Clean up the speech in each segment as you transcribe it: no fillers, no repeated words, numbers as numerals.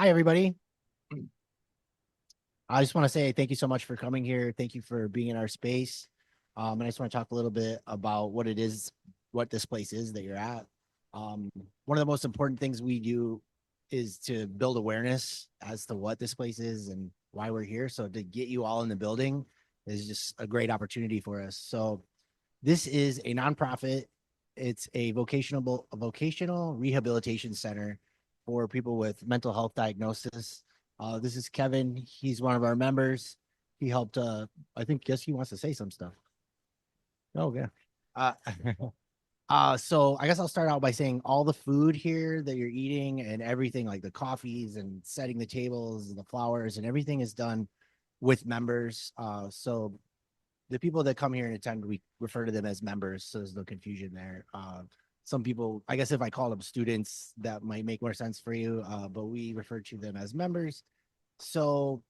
Hi, everybody. I just want to say thank you so much for coming here. Thank you for being in our space. And I just want to talk a little bit about what it is, what this place is that you're at. One of the most important things we do is to build awareness as to what this place is and why we're here. So to get you all in the building is just a great opportunity for us. So this is a nonprofit. It's a vocational rehabilitation center for people with mental health diagnosis. This is Kevin. He's one of our members. He helped. I think. Guess he wants to say some stuff. Oh yeah. Uh, so I guess I'll start out by saying all the food here that you're eating and everything, like the coffees and setting the tables and the flowers and everything is done with members. So the people that come here and attend, we refer to them as members, so there's no confusion there. Some people, I guess if I call them students, that might make more sense for you, but we refer to them as members. So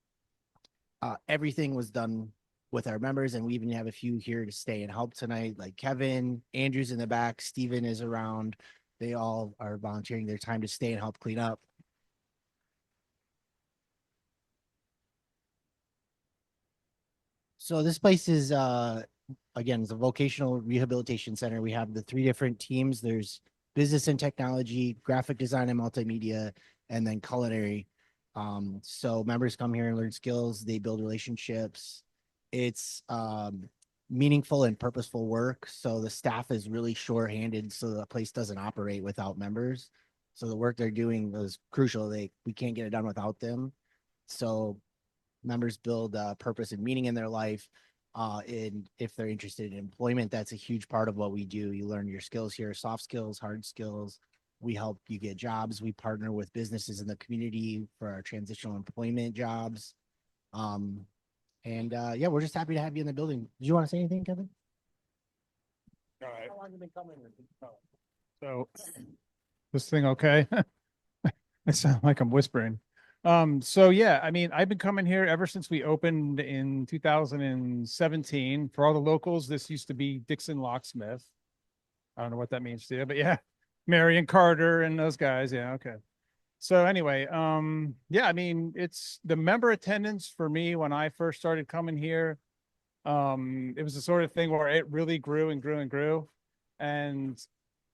everything was done with our members, and we even have a few here to stay and help tonight, like Kevin, Andrew's in the back, Steven is around. They all are volunteering their time to stay and help clean up. So this place is again, it's a vocational rehabilitation center. We have the three different teams. There's business and technology, graphic design and multimedia, and then culinary. So members come here and learn skills, they build relationships. It's meaningful and purposeful work. So the staff is really short-handed, so the place doesn't operate without members. So the work they're doing is crucial. We can't get it done without them. So members build purpose and meaning in their life. And if they're interested in employment, that's a huge part of what we do. You learn your skills here, soft skills, hard skills. We help you get jobs. We partner with businesses in the community for our transitional employment jobs. Um, yeah, we're just happy to have you in the building. Did you want to say anything, Kevin? All right. How long have you been coming? So this thing okay? I sound like I'm whispering. So yeah, I mean, I've been coming here ever since we opened in 2017. For all the locals, this used to be Dixon Locksmith. I don't know what that means to you, but yeah, Marion Carter and those guys. Yeah, okay. So anyway, yeah, I mean, it's the member attendance for me when I first started coming here. It was the sort of thing where it really grew and grew and grew. And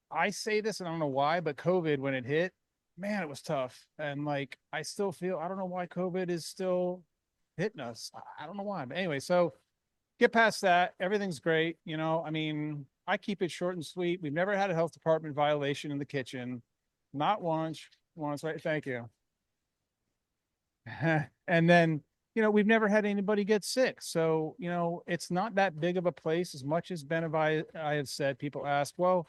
I say this, and I don't know why, but COVID, when it hit, man, it was tough. And like, I still feel, I don't know why COVID is still hitting us. I don't know why. But anyway, so get past that. Everything's great. I mean, I keep it short and sweet. We've never had a health department violation in the kitchen. Not once, right? Thank you. And then, we've never had anybody get sick. So, it's not that big of a place as much as Ben and I have said. People ask, well,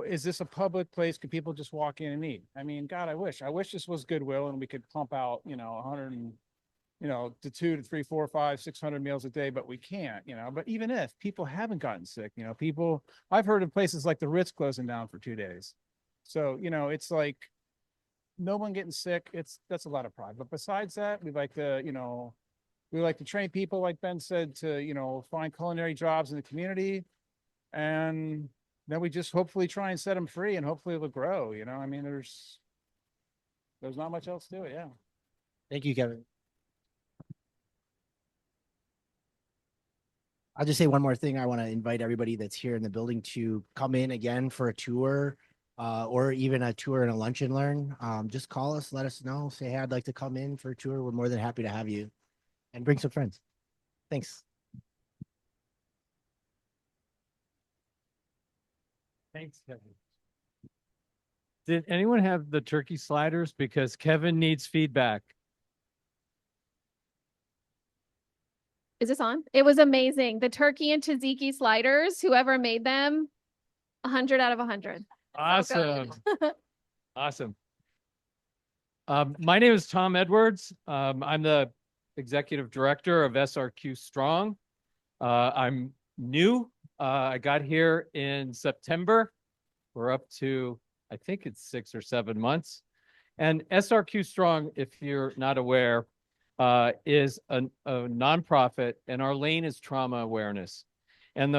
is this a public place? Could people just walk in and eat? I mean, God, I wish this was Goodwill and we could pump out, 100 and, to 2 to 3, 4, 5, 600 meals a day, but we can't, but even if people haven't gotten sick, I've heard of places like the Ritz closing down for 2 days. So, it's like, no one getting sick. That's a lot of pride. But besides that, we like to train people, like Ben said, to, find culinary jobs in the community. And then we just hopefully try and set them free and hopefully it'll grow. I mean, there's not much else to it. Yeah. Thank you, Kevin. I'll just say one more thing. I want to invite everybody that's here in the building to come in again for a tour, or even a tour and a lunch and learn. Just call us, let us know, say, hey, I'd like to come in for a tour. We're more than happy to have you, and bring some friends. Thanks. Thanks, Kevin. Did anyone have the turkey sliders? Because Kevin needs feedback. Is this on? It was amazing. The turkey and tzatziki sliders, whoever made them, 100 out of 100. Awesome. Awesome. My name is Tom Edwards. I'm the executive director of SRQ Strong. I'm new. I got here in September. We're up to, I think it's 6 or 7 months. And SRQ Strong, if you're not aware, is a nonprofit, and our lane is trauma awareness. And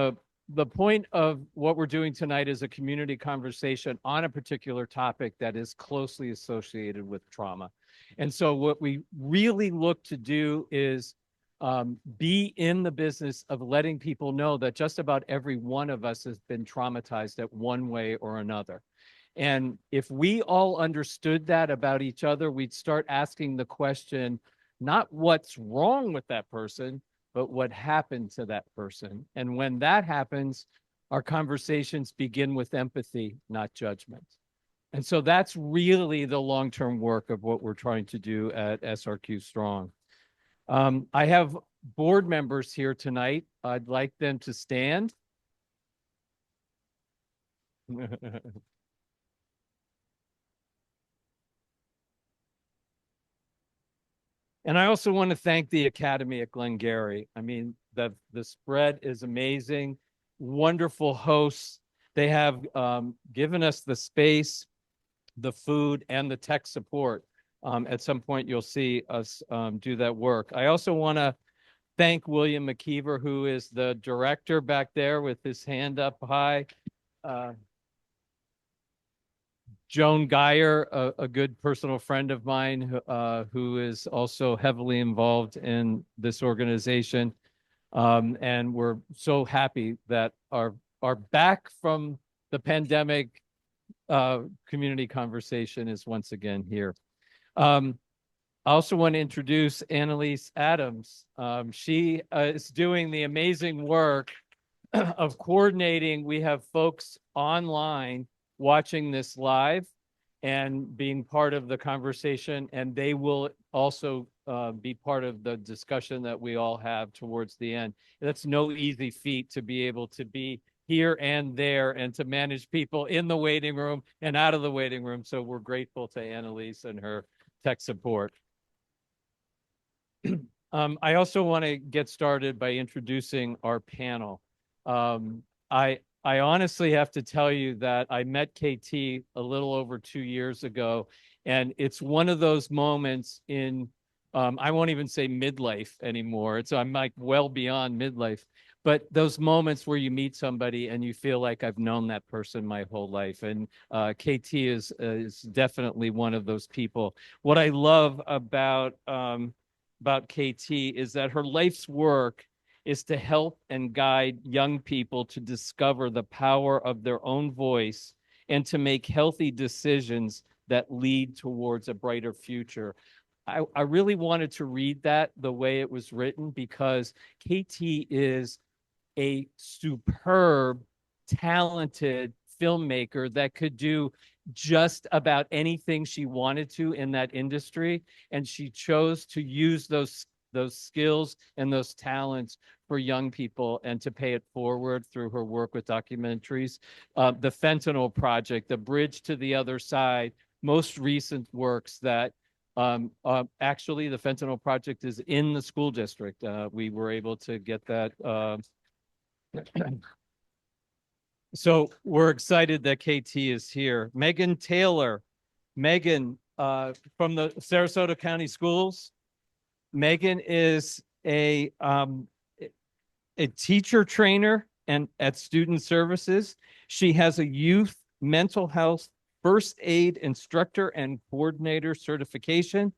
the point of what we're doing tonight is a community conversation on a particular topic that is closely associated with trauma. And so what we really look to do is be in the business of letting people know that just about every one of us has been traumatized at one way or another. And if we all understood that about each other, we'd start asking the question, not what's wrong with that person, but what happened to that person. And when that happens, our conversations begin with empathy, not judgment. And so that's really the long-term work of what we're trying to do at SRQ Strong. I have board members here tonight. I'd like them to stand. And I also want to thank the Academy at Glengarry. I mean, the spread is amazing, wonderful hosts. They have given us the space, the food, and the tech support. At some point, you'll see us do that work. I also want to thank William McKeever, who is the director back there with his hand up high. Joan Geyer, a good personal friend of mine, who is also heavily involved in this organization. And we're so happy that our back from the pandemic community conversation is once again here. I also want to introduce Annalise Adams. She is doing the amazing work of coordinating. We have folks online watching this live and being part of the conversation, and they will also be part of the discussion that we all have towards the end. That's no easy feat to be able to be here and there and to manage people in the waiting room and out of the waiting room. So we're grateful to Annalise and her tech support. I also want to get started by introducing our panel. I honestly have to tell you that I met KT a little over 2 years ago, and it's one of those moments in, I won't even say midlife anymore. I'm like well beyond midlife, but those moments where you meet somebody and you feel like I've known that person my whole life. And KT is definitely one of those people. What I love about KT is that her life's work is to help and guide young people to discover the power of their own voice and to make healthy decisions that lead towards a brighter future. I really wanted to read that the way it was written because KT is a superb, talented filmmaker that could do just about anything she wanted to in that industry. And she chose to use those skills and those talents for young people and to pay it forward through her work with documentaries. The Fentanyl Project, The Bridge to the Other Side, most recent works that actually the Fentanyl Project is in the school district. We were able to get that. So we're excited that KT is here. Megan Taylor. Megan from the Sarasota County Schools. Megan is a teacher trainer and at Student Services. She has a youth mental health first aid instructor and coordinator certification.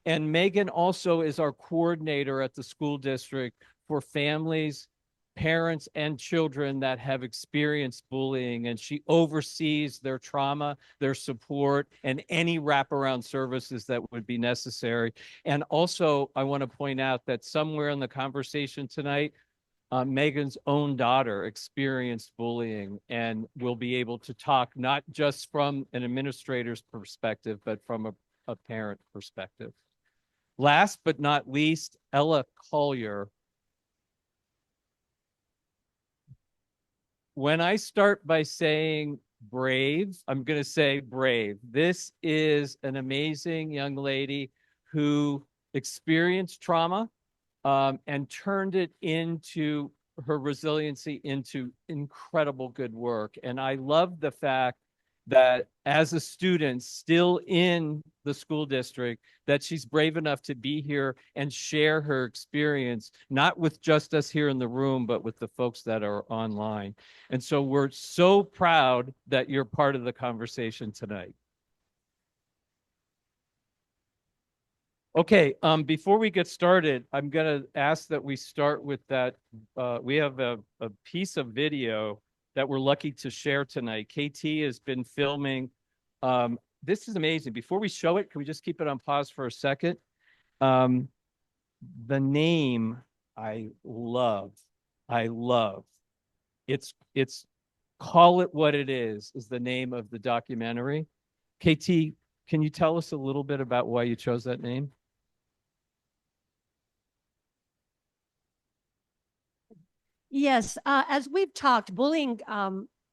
And Megan also is our coordinator at the school district for families, parents, and children that have experienced bullying. And she oversees their trauma, their support, and any wraparound services that would be necessary. And also, I want to point out that somewhere in the conversation tonight, Megan's own daughter experienced bullying and will be able to talk not just from an administrator's perspective, but from a parent perspective. Last but not least, Ella Collier. When I start by saying brave, I'm going to say brave. This is an amazing young lady who experienced trauma and turned it into her resiliency into incredible good work. And I love the fact that as a student still in the school district, that she's brave enough to be here and share her experience, not with just us here in the room, but with the folks that are online. And so we're so proud that you're part of the conversation tonight. Okay, before we get started, I'm gonna ask that we start with that. We have a piece of video that we're lucky to share tonight. KT has been filming. This is amazing. Before we show it, can we just keep it on pause for a second? The name I love. It's Call It What It Is the name of the documentary. KT, can you tell us a little bit about why you chose that name? Yes, as we've talked, bullying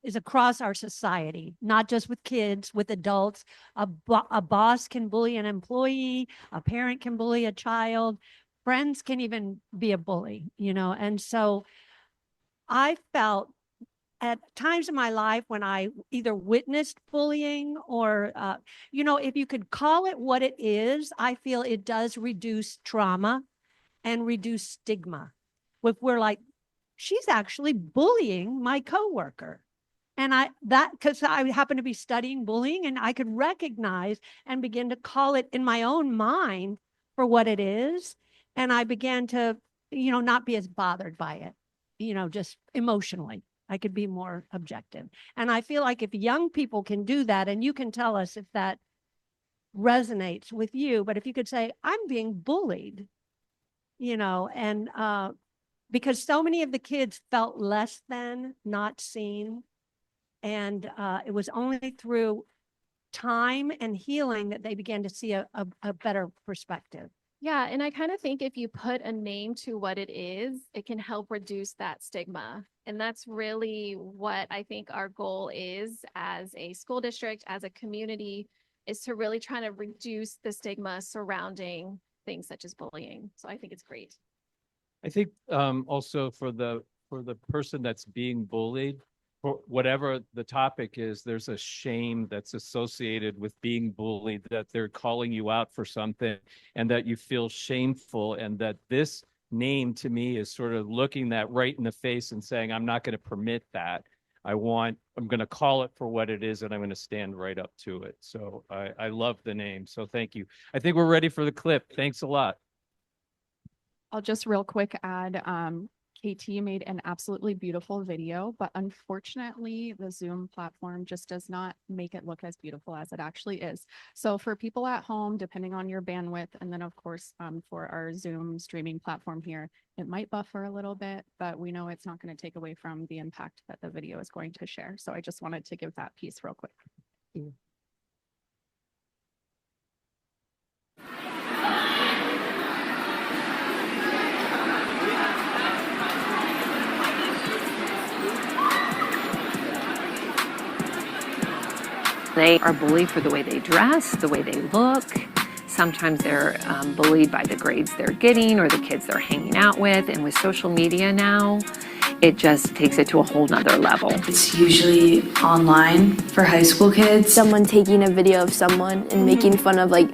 is across our society, not just with kids, with adults. A boss can bully an employee, a parent can bully a child, friends can even be a bully, you know. And so I felt at times in my life when I either witnessed bullying or, you know, if you could call it what it is, I feel it does reduce trauma and reduce stigma. If we're like, she's actually bullying my coworker. And because I happen to be studying bullying, and I could recognize and begin to call it in my own mind for what it is. And I began to, you know, not be as bothered by it, you know, just emotionally. I could be more objective. And I feel like if young people can do that, and you can tell us if that resonates with you, but if you could say, I'm being bullied, you know, and because so many of the kids felt less than, not seen. And it was only through time and healing that they began to see a better perspective. Yeah, and I kind of think if you put a name to what it is, it can help reduce that stigma. And that's really what I think our goal is as a school district, as a community, is to really try to reduce the stigma surrounding things such as bullying. So I think it's great. I think also for the person that's being bullied, for whatever the topic is, there's a shame that's associated with being bullied, that they're calling you out for something and that you feel shameful, and that this name to me is sort of looking that right in the face and saying, I'm not going to permit that. I'm going to call it for what it is, and I'm going to stand right up to it. So I love the name. So thank you. I think we're ready for the clip. Thanks a lot. I'll just real quick add, KT made an absolutely beautiful video, but unfortunately the Zoom platform just does not make it look as beautiful as it actually is. So for people at home, depending on your bandwidth, and then of course for our Zoom streaming platform here, it might buffer a little bit, but we know it's not going to take away from the impact that the video is going to share. So I just wanted to give that piece real quick. They are bullied for the way they dress, the way they look. Sometimes they're bullied by the grades they're getting or the kids they're hanging out with. And with social media now, it just takes it to a whole nother level. It's usually online for high school kids. Someone taking a video of someone and making fun of like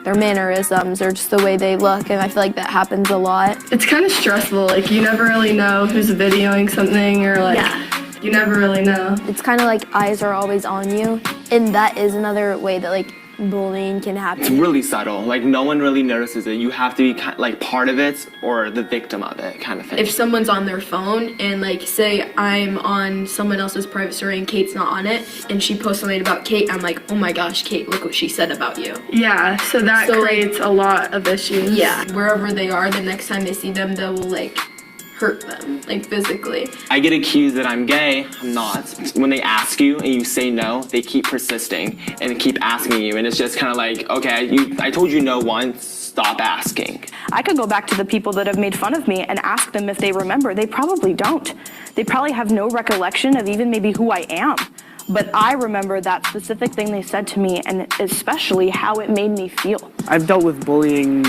their mannerisms or just the way they look, and I feel like that happens a lot. It's kind of stressful, like you never really know who's videoing something, or like you never really know. It's kind of like eyes are always on you, and that is another way that like bullying can happen. It's really subtle, like no one really notices it. You have to be kind of like part of it or the victim of it kind of thing. If someone's on their phone and like say I'm on someone else's private story and Kate's not on it, and she posts something about Kate, I'm like, oh my gosh, Kate, look what she said about you. Yeah, so that creates a lot of issues. Yeah, wherever they are, the next time they see them, they will like hurt them, like physically. I get accused that I'm gay. I'm not. When they ask you and you say no, they keep persisting and keep asking you, and it's just kind of like, okay, I told you no once, stop asking. I could go back to the people that have made fun of me and ask them if they remember. They probably don't. They probably have no recollection of even maybe who I am. But I remember that specific thing they said to me, and especially how it made me feel. I've dealt with bullying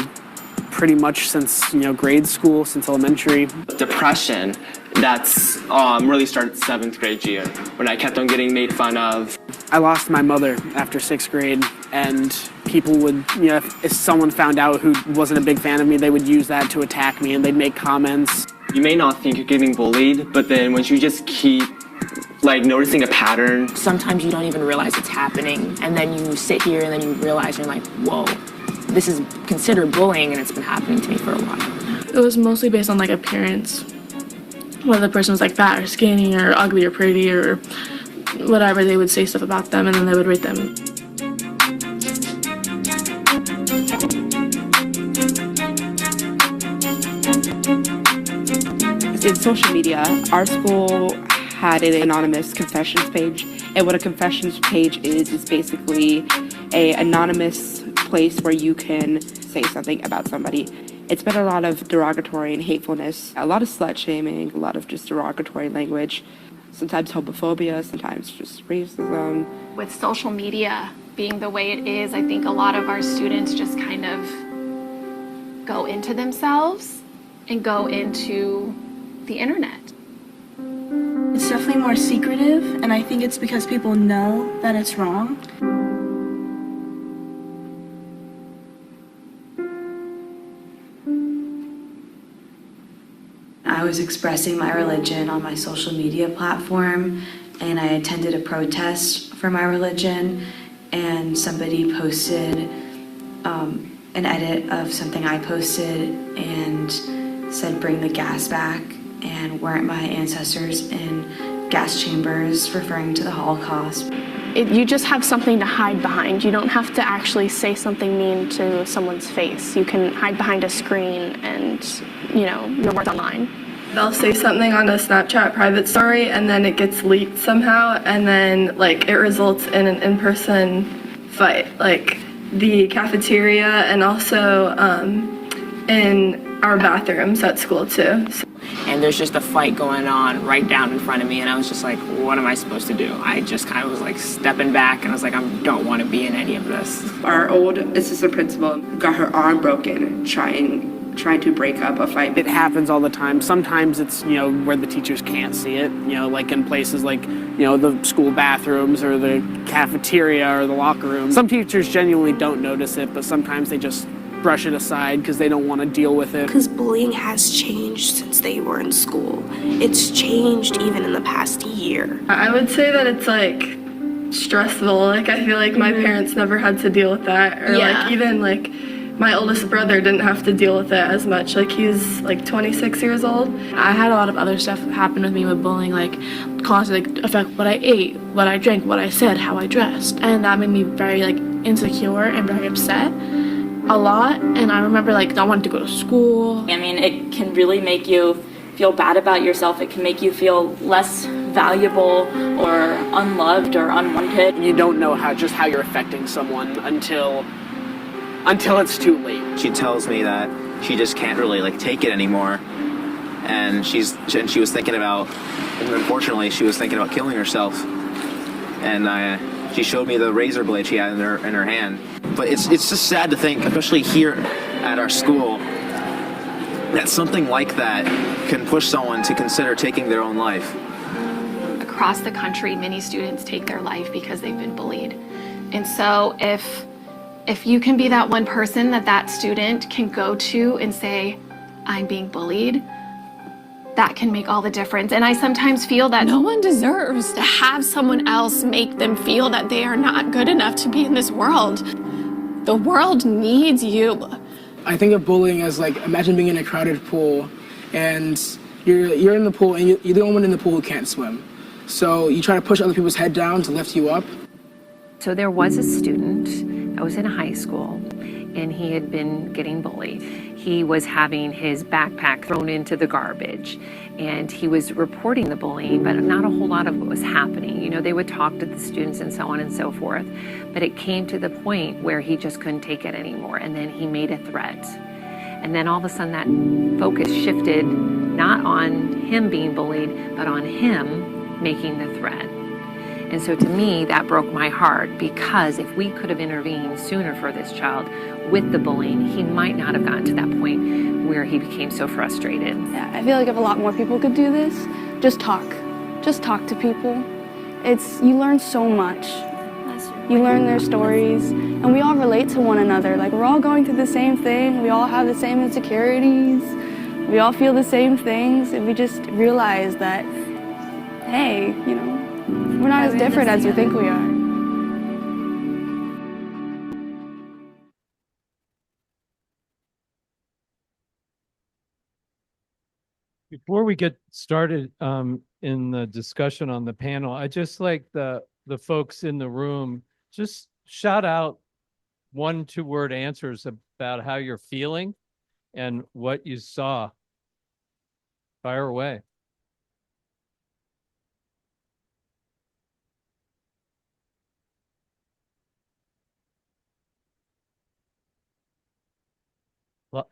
pretty much since, grade school, since elementary. Depression, that's really started 7th grade year, when I kept on getting made fun of. I lost my mother after 6th grade, and people would, if someone found out who wasn't a big fan of me, they would use that to attack me, and they'd make comments. You may not think you're getting bullied, but then once you just keep noticing a pattern. Sometimes you don't even realize it's happening, and then you sit here and then you realize, you're like, whoa, this is considered bullying and it's been happening to me for a while. It was mostly based on like appearance. Whether the person was like fat or skinny or ugly or pretty or whatever, they would say stuff about them and then they would rate them. In social media, our school had an anonymous confessions page, and what a confessions page is basically an anonymous place where you can say something about somebody. It's been a lot of derogatory and hatefulness, a lot of slut shaming, a lot of just derogatory language, sometimes homophobia, sometimes just racism. With social media being the way it is, I think a lot of our students just kind of go into themselves and go into the internet. It's definitely more secretive, and I think it's because people know that it's wrong. I was expressing my religion on my social media platform, and I attended a protest for my religion, and somebody posted an edit of something I posted and said, "Bring the gas back," and weren't my ancestors in gas chambers, referring to the Holocaust. You just have something to hide behind. You don't have to actually say something mean to someone's face. You can hide behind a screen and, your words online. They'll say something on a Snapchat private story and then it gets leaked somehow and then it results in an in-person fight. Like the cafeteria and also in our bathrooms at school too. And there's just a fight going on right down in front of me, and I was just like, what am I supposed to do? I just kind of was like stepping back, and I was like, I don't want to be in any of this. Our old assistant principal got her arm broken trying to break up a fight. It happens all the time. Sometimes it's, where the teachers can't see it, like in places like, the school bathrooms or the cafeteria or the locker room. Some teachers genuinely don't notice it, but sometimes they just brush it aside because they don't want to deal with it. Because bullying has changed since they were in school. It's changed even in the past year. I would say that it's stressful. I feel like my parents never had to deal with that. Or even my oldest brother didn't have to deal with it as much. He's 26 years old. I had a lot of other stuff happen with me with bullying, constantly affect what I ate, what I drank, what I said, how I dressed. And that made me very insecure and very upset. A lot, and I remember not wanting to go to school. I mean, it can really make you feel bad about yourself. It can make you feel less valuable or unloved or unwanted. You don't know how you're affecting someone until it's too late. She tells me that she just can't really take it anymore, and she was thinking about, unfortunately, she was thinking about killing herself, and she showed me the razor blade she had in her hand. But it's just sad to think, especially here at our school, that something like that can push someone to consider taking their own life. Across the country, many students take their life because they've been bullied. And so if you can be that one person that student can go to and say, I'm being bullied, that can make all the difference. And I sometimes feel that no one deserves to have someone else make them feel that they are not good enough to be in this world. The world needs you. I think of bullying as imagine being in a crowded pool and you're in the pool and you're the only one in the pool who can't swim. So you try to push other people's head down to lift you up. So there was a student that was in high school and he had been getting bullied. He was having his backpack thrown into the garbage and he was reporting the bullying, but not a whole lot of what was happening. They would talk to the students and so on and so forth, but it came to the point where he just couldn't take it anymore. And then he made a threat. And then all of a sudden that focus shifted not on him being bullied, but on him making the threat. And so to me, that broke my heart, because if we could have intervened sooner for this child with the bullying, he might not have gotten to that point where he became so frustrated. Yeah, I feel like if a lot more people could do this, just talk to people. You learn so much. You learn their stories, and we all relate to one another. We're all going through the same thing. We all have the same insecurities. We all feel the same things, and we just realize that, hey, we're not as different as you think we are. Before we get started in the discussion on the panel, I just like the folks in the room, just shout out 1-2 word answers about how you're feeling and what you saw. Fire away. Well,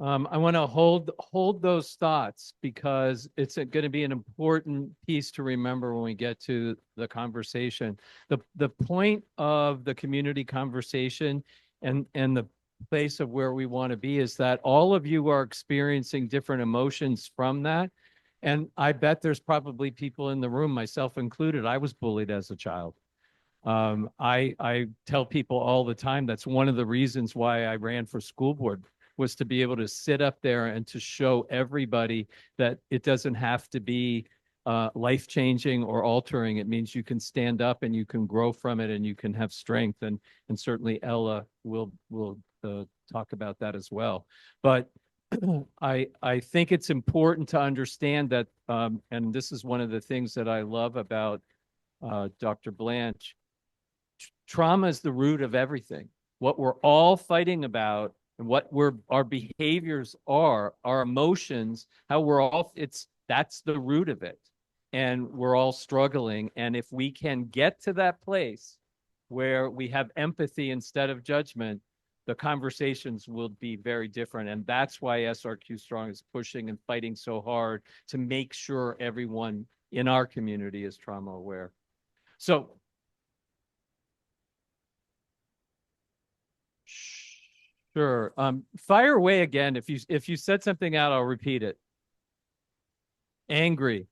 I want to hold those thoughts because it's going to be an important piece to remember when we get to the conversation. The point of the community conversation and the place of where we want to be is that all of you are experiencing different emotions from that. And I bet there's probably people in the room, myself included. I was bullied as a child. I tell people all the time that's one of the reasons why I ran for school board, was to be able to sit up there and to show everybody that it doesn't have to be life-changing or altering. It means you can stand up and you can grow from it and you can have strength. And certainly Ella will talk about that as well. But I think it's important to understand that, and this is one of the things that I love about Dr. Blanche. Trauma is the root of everything. What we're all fighting about and what our behaviors are, our emotions, how we're all, that's the root of it. And we're all struggling. And if we can get to that place where we have empathy instead of judgment, the conversations will be very different. And that's why SRQ Strong is pushing and fighting so hard to make sure everyone in our community is trauma aware. So, sure. Fire away again. If you said something out, I'll repeat it. Angry.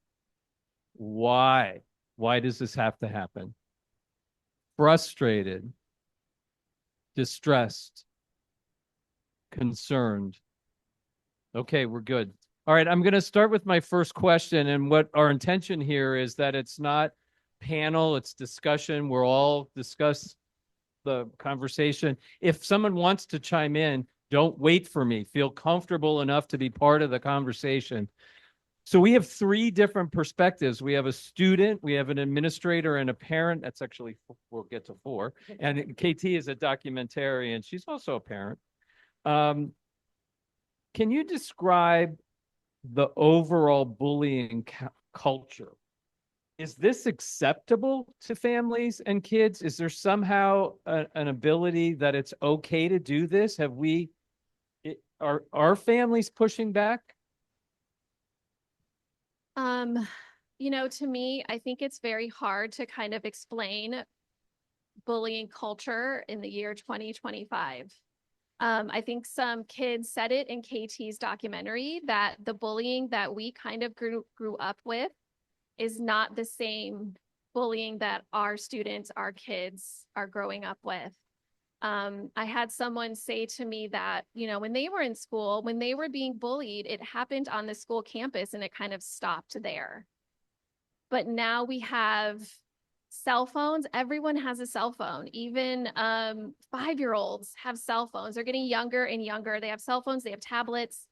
Why? Why does this have to happen? Frustrated. Distressed. Concerned. Okay, we're good. All right, I'm going to start with my first question. And what our intention here is that it's not panel, it's discussion. We'll all discuss the conversation. If someone wants to chime in, don't wait for me. Feel comfortable enough to be part of the conversation. So we have 3 different perspectives. We have a student, we have an administrator, and a parent. That's actually, we'll get to 4. And KT is a documentarian. She's also a parent. Can you describe the overall bullying culture? Is this acceptable to families and kids? Is there somehow an ability that it's okay to do this? Are families pushing back? To me, I think it's very hard to kind of explain bullying culture in the year 2025. I think some kids said it in KT's documentary that the bullying that we kind of grew up with is not the same bullying that our students, our kids are growing up with. I had someone say to me that, when they were in school, when they were being bullied, it happened on the school campus and it kind of stopped there. But now we have cell phones. Everyone has a cell phone. Even 5-year-olds have cell phones. They're getting younger and younger. They have cell phones, they have tablets.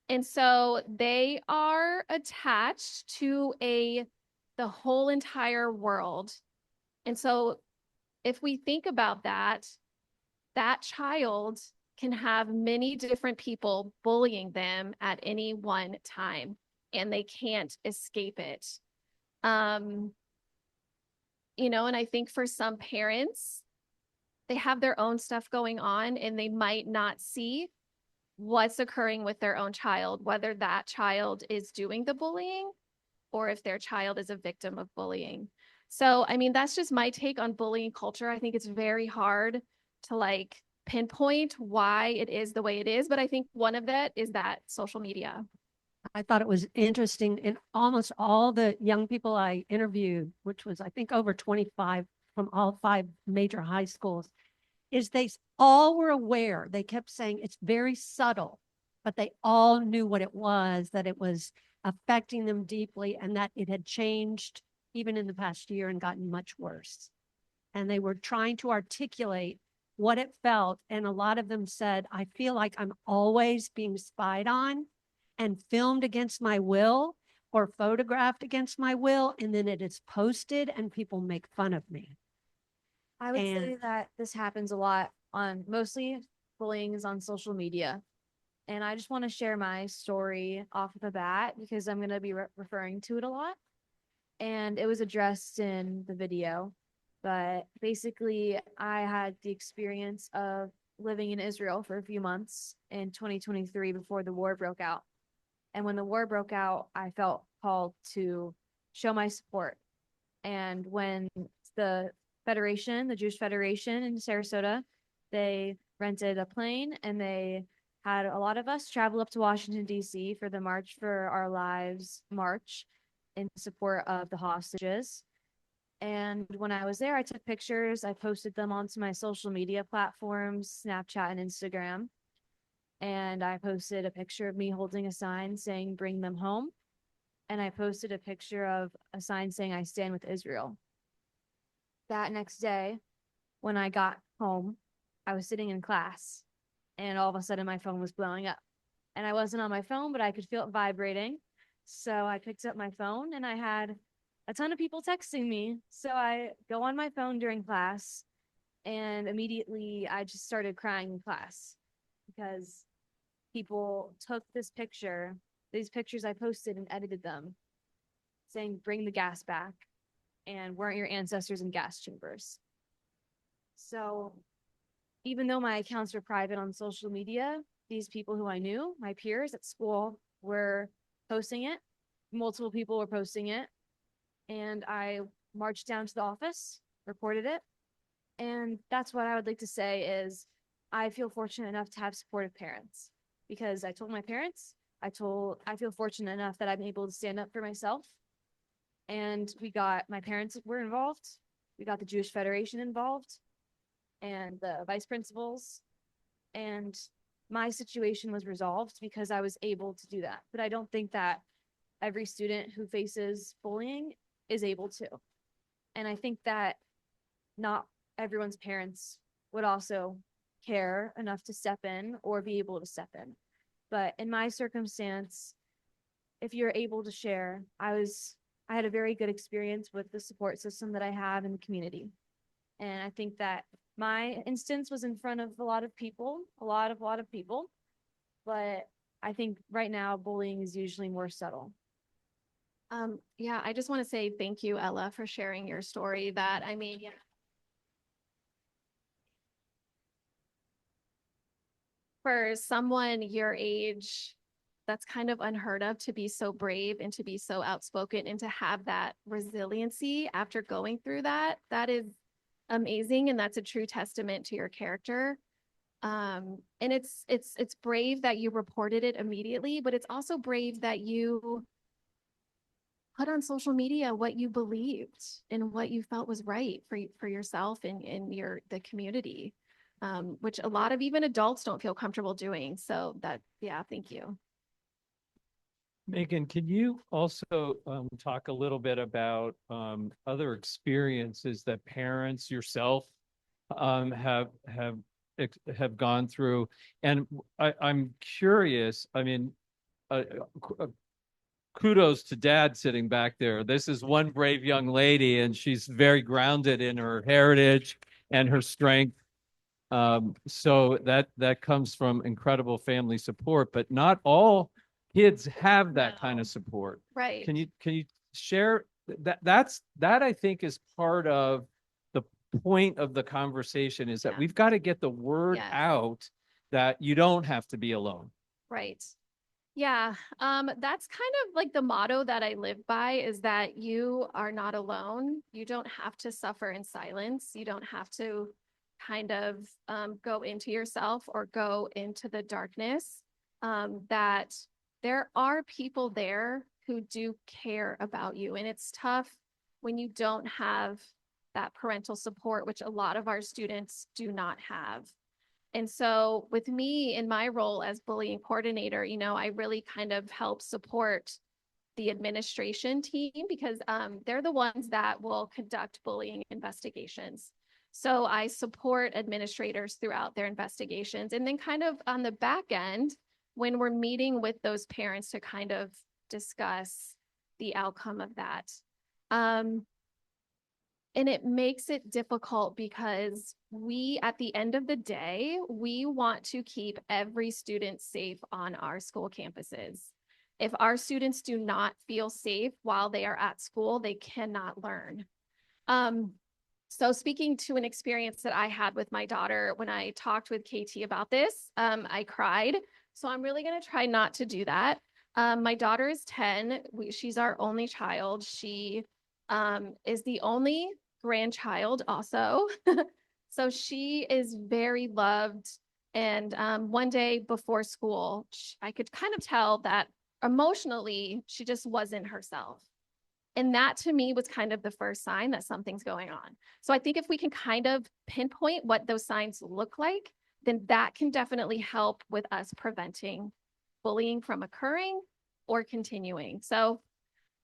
And so they are attached to the whole entire world. And so if we think about that child can have many different people bullying them at any one time, and they can't escape it. And I think for some parents, they have their own stuff going on and they might not see what's occurring with their own child, whether that child is doing the bullying or if their child is a victim of bullying. So, that's just my take on bullying culture. I think it's very hard to pinpoint why it is the way it is, but I think one of that is that social media. I thought it was interesting in almost all the young people I interviewed, which was, I think, over 25 from all 5 major high schools, is they all were aware. They kept saying it's very subtle, but they all knew what it was, that it was affecting them deeply and that it had changed even in the past year, and gotten much worse. And they were trying to articulate what it felt. And a lot of them said, I feel like I'm always being spied on and filmed against my will or photographed against my will. And then it is posted and people make fun of me. I would say And- that this happens a lot on mostly bullying is on social media. And I just want to share my story off the bat because I'm going to be referring to it a lot. And it was addressed in the video. But basically, I had the experience of living in Israel for a few months in 2023 before the war broke out. And when the war broke out, I felt called to show my support. And when the Federation, the Jewish Federation in Sarasota, they rented a plane and they had a lot of us travel up to Washington, D.C. for the March for Our Lives march in support of the hostages. And when I was there, I took pictures. I posted them onto my social media platforms, Snapchat and Instagram. And I posted a picture of me holding a sign saying, bring them home. And I posted a picture of a sign saying, I stand with Israel. That next day, when I got home, I was sitting in class and all of a sudden my phone was blowing up. And I wasn't on my phone, but I could feel it vibrating. So I picked up my phone and I had a ton of people texting me. So I go on my phone during class and immediately I just started crying in class because people took these pictures I posted and edited them saying, bring the gas back and weren't your ancestors in gas chambers. So even though my accounts were private on social media, these people who I knew, my peers at school, were posting it. Multiple people were posting it. And I marched down to the office, reported it. And that's what I would like to say is I feel fortunate enough to have supportive parents because I told my parents, I feel fortunate enough that I'm able to stand up for myself. And my parents were involved. We got the Jewish Federation involved and the vice principals. And my situation was resolved because I was able to do that. But I don't think that every student who faces bullying is able to. And I think that not everyone's parents would also care enough to step in or be able to step in. But in my circumstance, if you're able to share, I had a very good experience with the support system that I have in the community. And I think that my instance was in front of a lot of people, a lot of people. But I think right now bullying is usually more subtle. Yeah, I just want to say thank you, Ella, for sharing your story. For someone your age, that's kind of unheard of to be so brave and to be so outspoken and to have that resiliency after going through that. That is amazing. And that's a true testament to your character. And it's brave that you reported it immediately, but it's also brave that you put on social media what you believed and what you felt was right for yourself and the community, which a lot of even adults don't feel comfortable doing. So thank you. Megan, can you also talk a little bit about other experiences that parents yourself have gone through? And I'm curious. I mean, kudos to Dad sitting back there. This is one brave young lady, and she's very grounded in her heritage and her strength. So that comes from incredible family support, but not all kids have that kind of support. Right. Can you share that? That I think is part of the point of the conversation is that we've got to get the word out that you don't have to be alone. Right. Yeah. That's kind of like the motto that I live by is that you are not alone. You don't have to suffer in silence. You don't have to kind of go into yourself or go into the darkness. That there are people there who do care about you. And it's tough when you don't have that parental support, which a lot of our students do not have. And so with me in my role as bullying coordinator, I really kind of help support the administration team because they're the ones that will conduct bullying investigations. So I support administrators throughout their investigations. And then kind of on the back end, when we're meeting with those parents to kind of discuss the outcome of that. And it makes it difficult because we, at the end of the day, we want to keep every student safe on our school campuses. If our students do not feel safe while they are at school, they cannot learn. So speaking to an experience that I had with my daughter, when I talked with KT about this, I cried. So I'm really going to try not to do that. My daughter is 10. She's our only child. She is the only grandchild also. So she is very loved. And one day before school, I could kind of tell that emotionally, she just wasn't herself. And that to me was kind of the first sign that something's going on. So I think if we can kind of pinpoint what those signs look like, then that can definitely help with us preventing bullying from occurring or continuing. So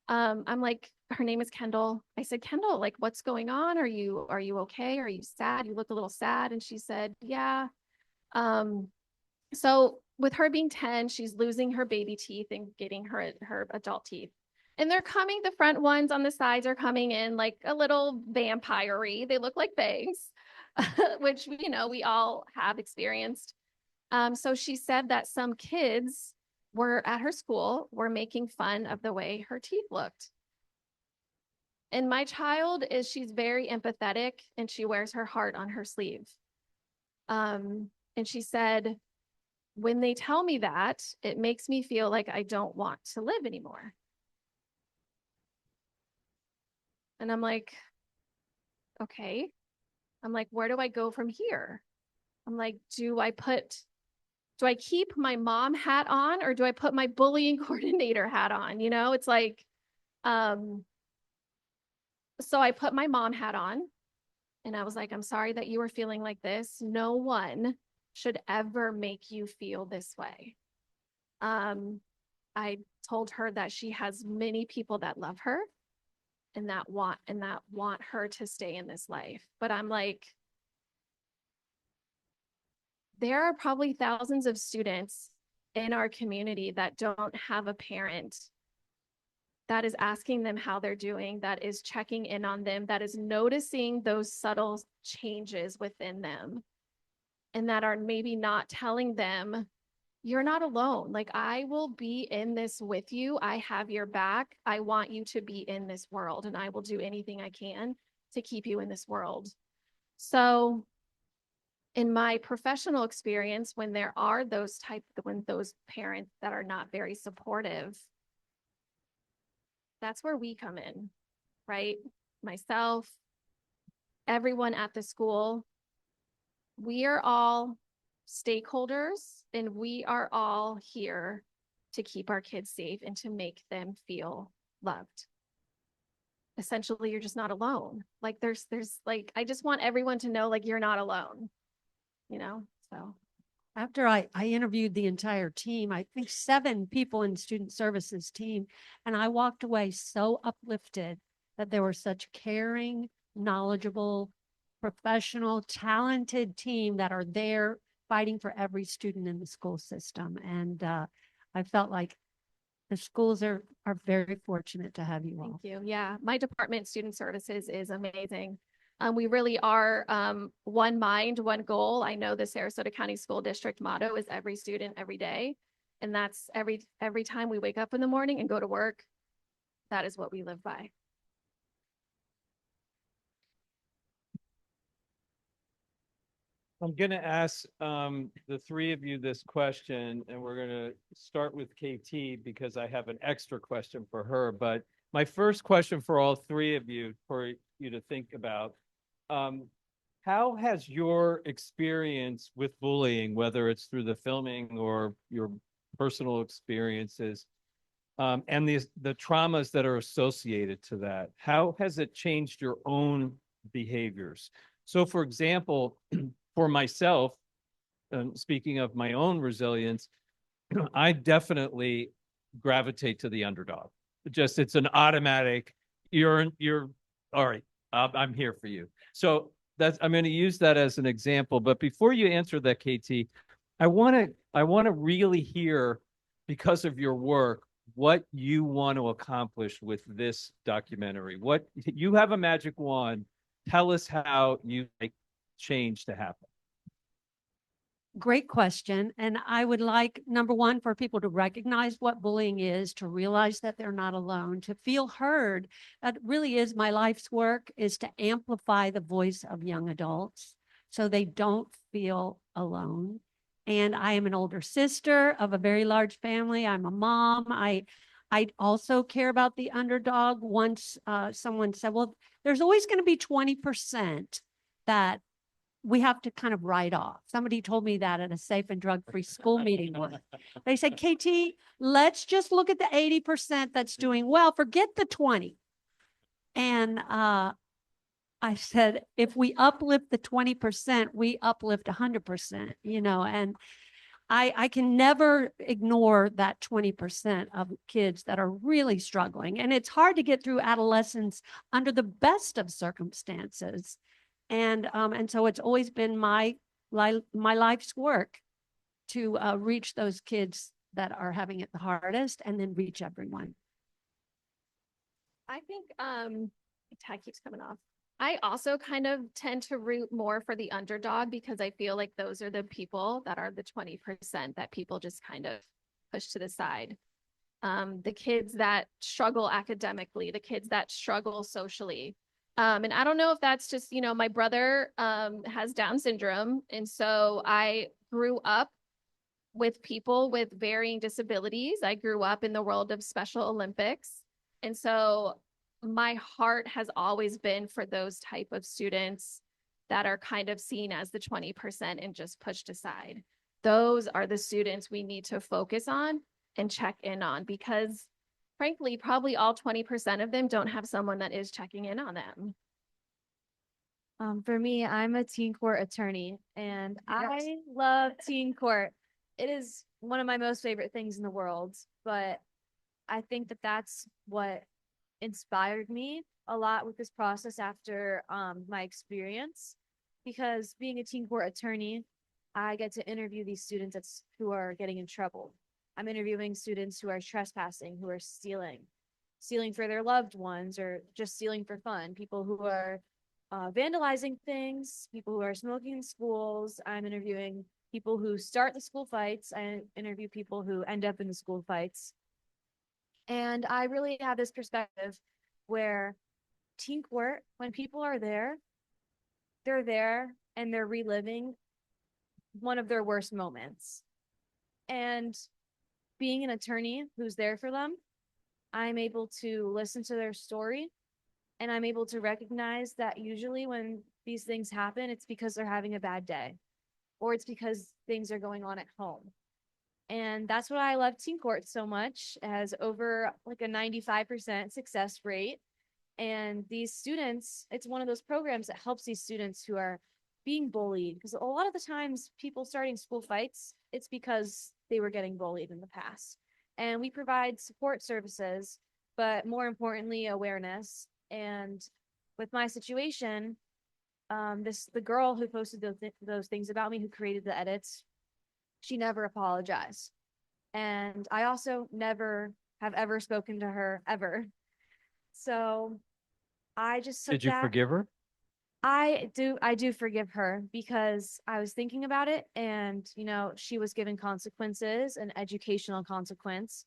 I'm like, her name is Kendall. I said, Kendall, like, what's going on? Are you okay? Are you sad? You look a little sad. And she said, yeah. So with her being 10, she's losing her baby teeth and getting her adult teeth. And they're coming, the front ones on the sides are coming in like a little vampire-y. They look like bangs, which, you know, we all have experienced. So she said that some kids were at her school were making fun of the way her teeth looked. And my child she's very empathetic and she wears her heart on her sleeve. And she said, when they tell me that, it makes me feel like I don't want to live anymore. And I'm like, okay. I'm like, where do I go from here? I'm like, do I keep my mom hat on or do I put my bullying coordinator hat on? You know, it's like, so I put my mom hat on and I was like, I'm sorry that you were feeling like this. No one should ever make you feel this way. I told her that she has many people that love her and that want her to stay in this life. But I'm like, there are probably thousands of students in our community that don't have a parent that is asking them how they're doing, that is checking in on them, that is noticing those subtle changes within them, and that are maybe not telling them, you're not alone. Like, I will be in this with you. I have your back. I want you to be in this world, and I will do anything I can to keep you in this world. So in my professional experience, when there are those parents that are not very supportive, that's where we come in, right? Myself, everyone at the school, we are all stakeholders and we are all here to keep our kids safe and to make them feel loved. Essentially, you're just not alone. Like there's like, I just want everyone to know, like, you're not alone, you know? So after I interviewed the entire team, I think 7 people in student services team, and I walked away so uplifted that there were such caring, knowledgeable, professional, talented team that are there fighting for every student in the school system. And I felt like the schools are very fortunate to have you all. thank you. Yeah, my department, student services, is amazing. We really are one mind, one goal. I know the Sarasota County School District motto is every student, every day. And that's every time we wake up in the morning and go to work, that is what we live by. I'm going to ask the 3 of you this question, and we're going to start with KT because I have an extra question for her. But my first question for all 3 of you, for you to think about, how has your experience with bullying, whether it's through the filming or your personal experiences, and the traumas that are associated to that, how has it changed your own behaviors? So, for example, for myself, speaking of my own resilience, I definitely gravitate to the underdog. just, it's an automatic, you're all right, I'm here for you. So I'm going to use that as an example. But before you answer that, KT, I want to really hear, because of your work, what you want to accomplish with this documentary. What you have a magic wand. Tell us how you like change to happen. Great question. And I would like, number one, for people to recognize what bullying is, to realize that they're not alone, to feel heard. That really is my life's work, is to amplify the voice of young adults so they don't feel alone. And I am an older sister of a very large family. I'm a mom. I also care about the underdog. Once someone said, well, there's always going to be 20% that we have to kind of write off. Somebody told me that at a safe and drug-free school meeting once. They said, KT, let's just look at the 80% that's doing well, forget the 20. And I said, if we uplift the 20%, we uplift 100%, you know, and I can never ignore that 20% of kids that are really struggling. And it's hard to get through adolescence under the best of circumstances. And so it's always been my life's work to reach those kids that are having it the hardest, and then reach everyone. I think tag keeps coming off. I also kind of tend to root more for the underdog, because I feel like those are the people that are the 20% that people just kind of push to the side. The kids that struggle academically, the kids that struggle socially. And I don't know if that's just, you know, my brother has Down syndrome. And so I grew up with people with varying disabilities. I grew up in the world of Special Olympics. And so my heart has always been for those type of students that are kind of seen as the 20% and just pushed aside. Those are the students we need to focus on and check in on, because frankly, probably all 20% of them don't have someone that is checking in on them. For me, I'm a teen court attorney, and I love teen court. It is one of my most favorite things in the world, but I think that that's what inspired me a lot with this process after my experience, because being a teen court attorney, I get to interview these students who are getting in trouble. I'm interviewing students who are trespassing, who are stealing for their loved ones, or just stealing for fun, people who are vandalizing things, people who are smoking in schools. I'm interviewing people who start the school fights. I interview people who end up in the school fights. And I really have this perspective where teen court, when people are there, they're there and they're reliving one of their worst moments. And being an attorney who's there for them, I'm able to listen to their story, and I'm able to recognize that usually when these things happen, it's because they're having a bad day, or it's because things are going on at home. And that's what I love teen court so much. It has over like a 95% success rate. And these students, it's one of those programs that helps these students who are being bullied, because a lot of the times people starting school fights, it's because they were getting bullied in the past. And we provide support services, but more importantly, awareness. And with my situation, the girl who posted those things about me, who created the edits, she never apologized. And I also never have ever spoken to her ever. So I just Did you forgive her? I do forgive her, because I was thinking about it, and you know, she was given consequences, an educational consequence,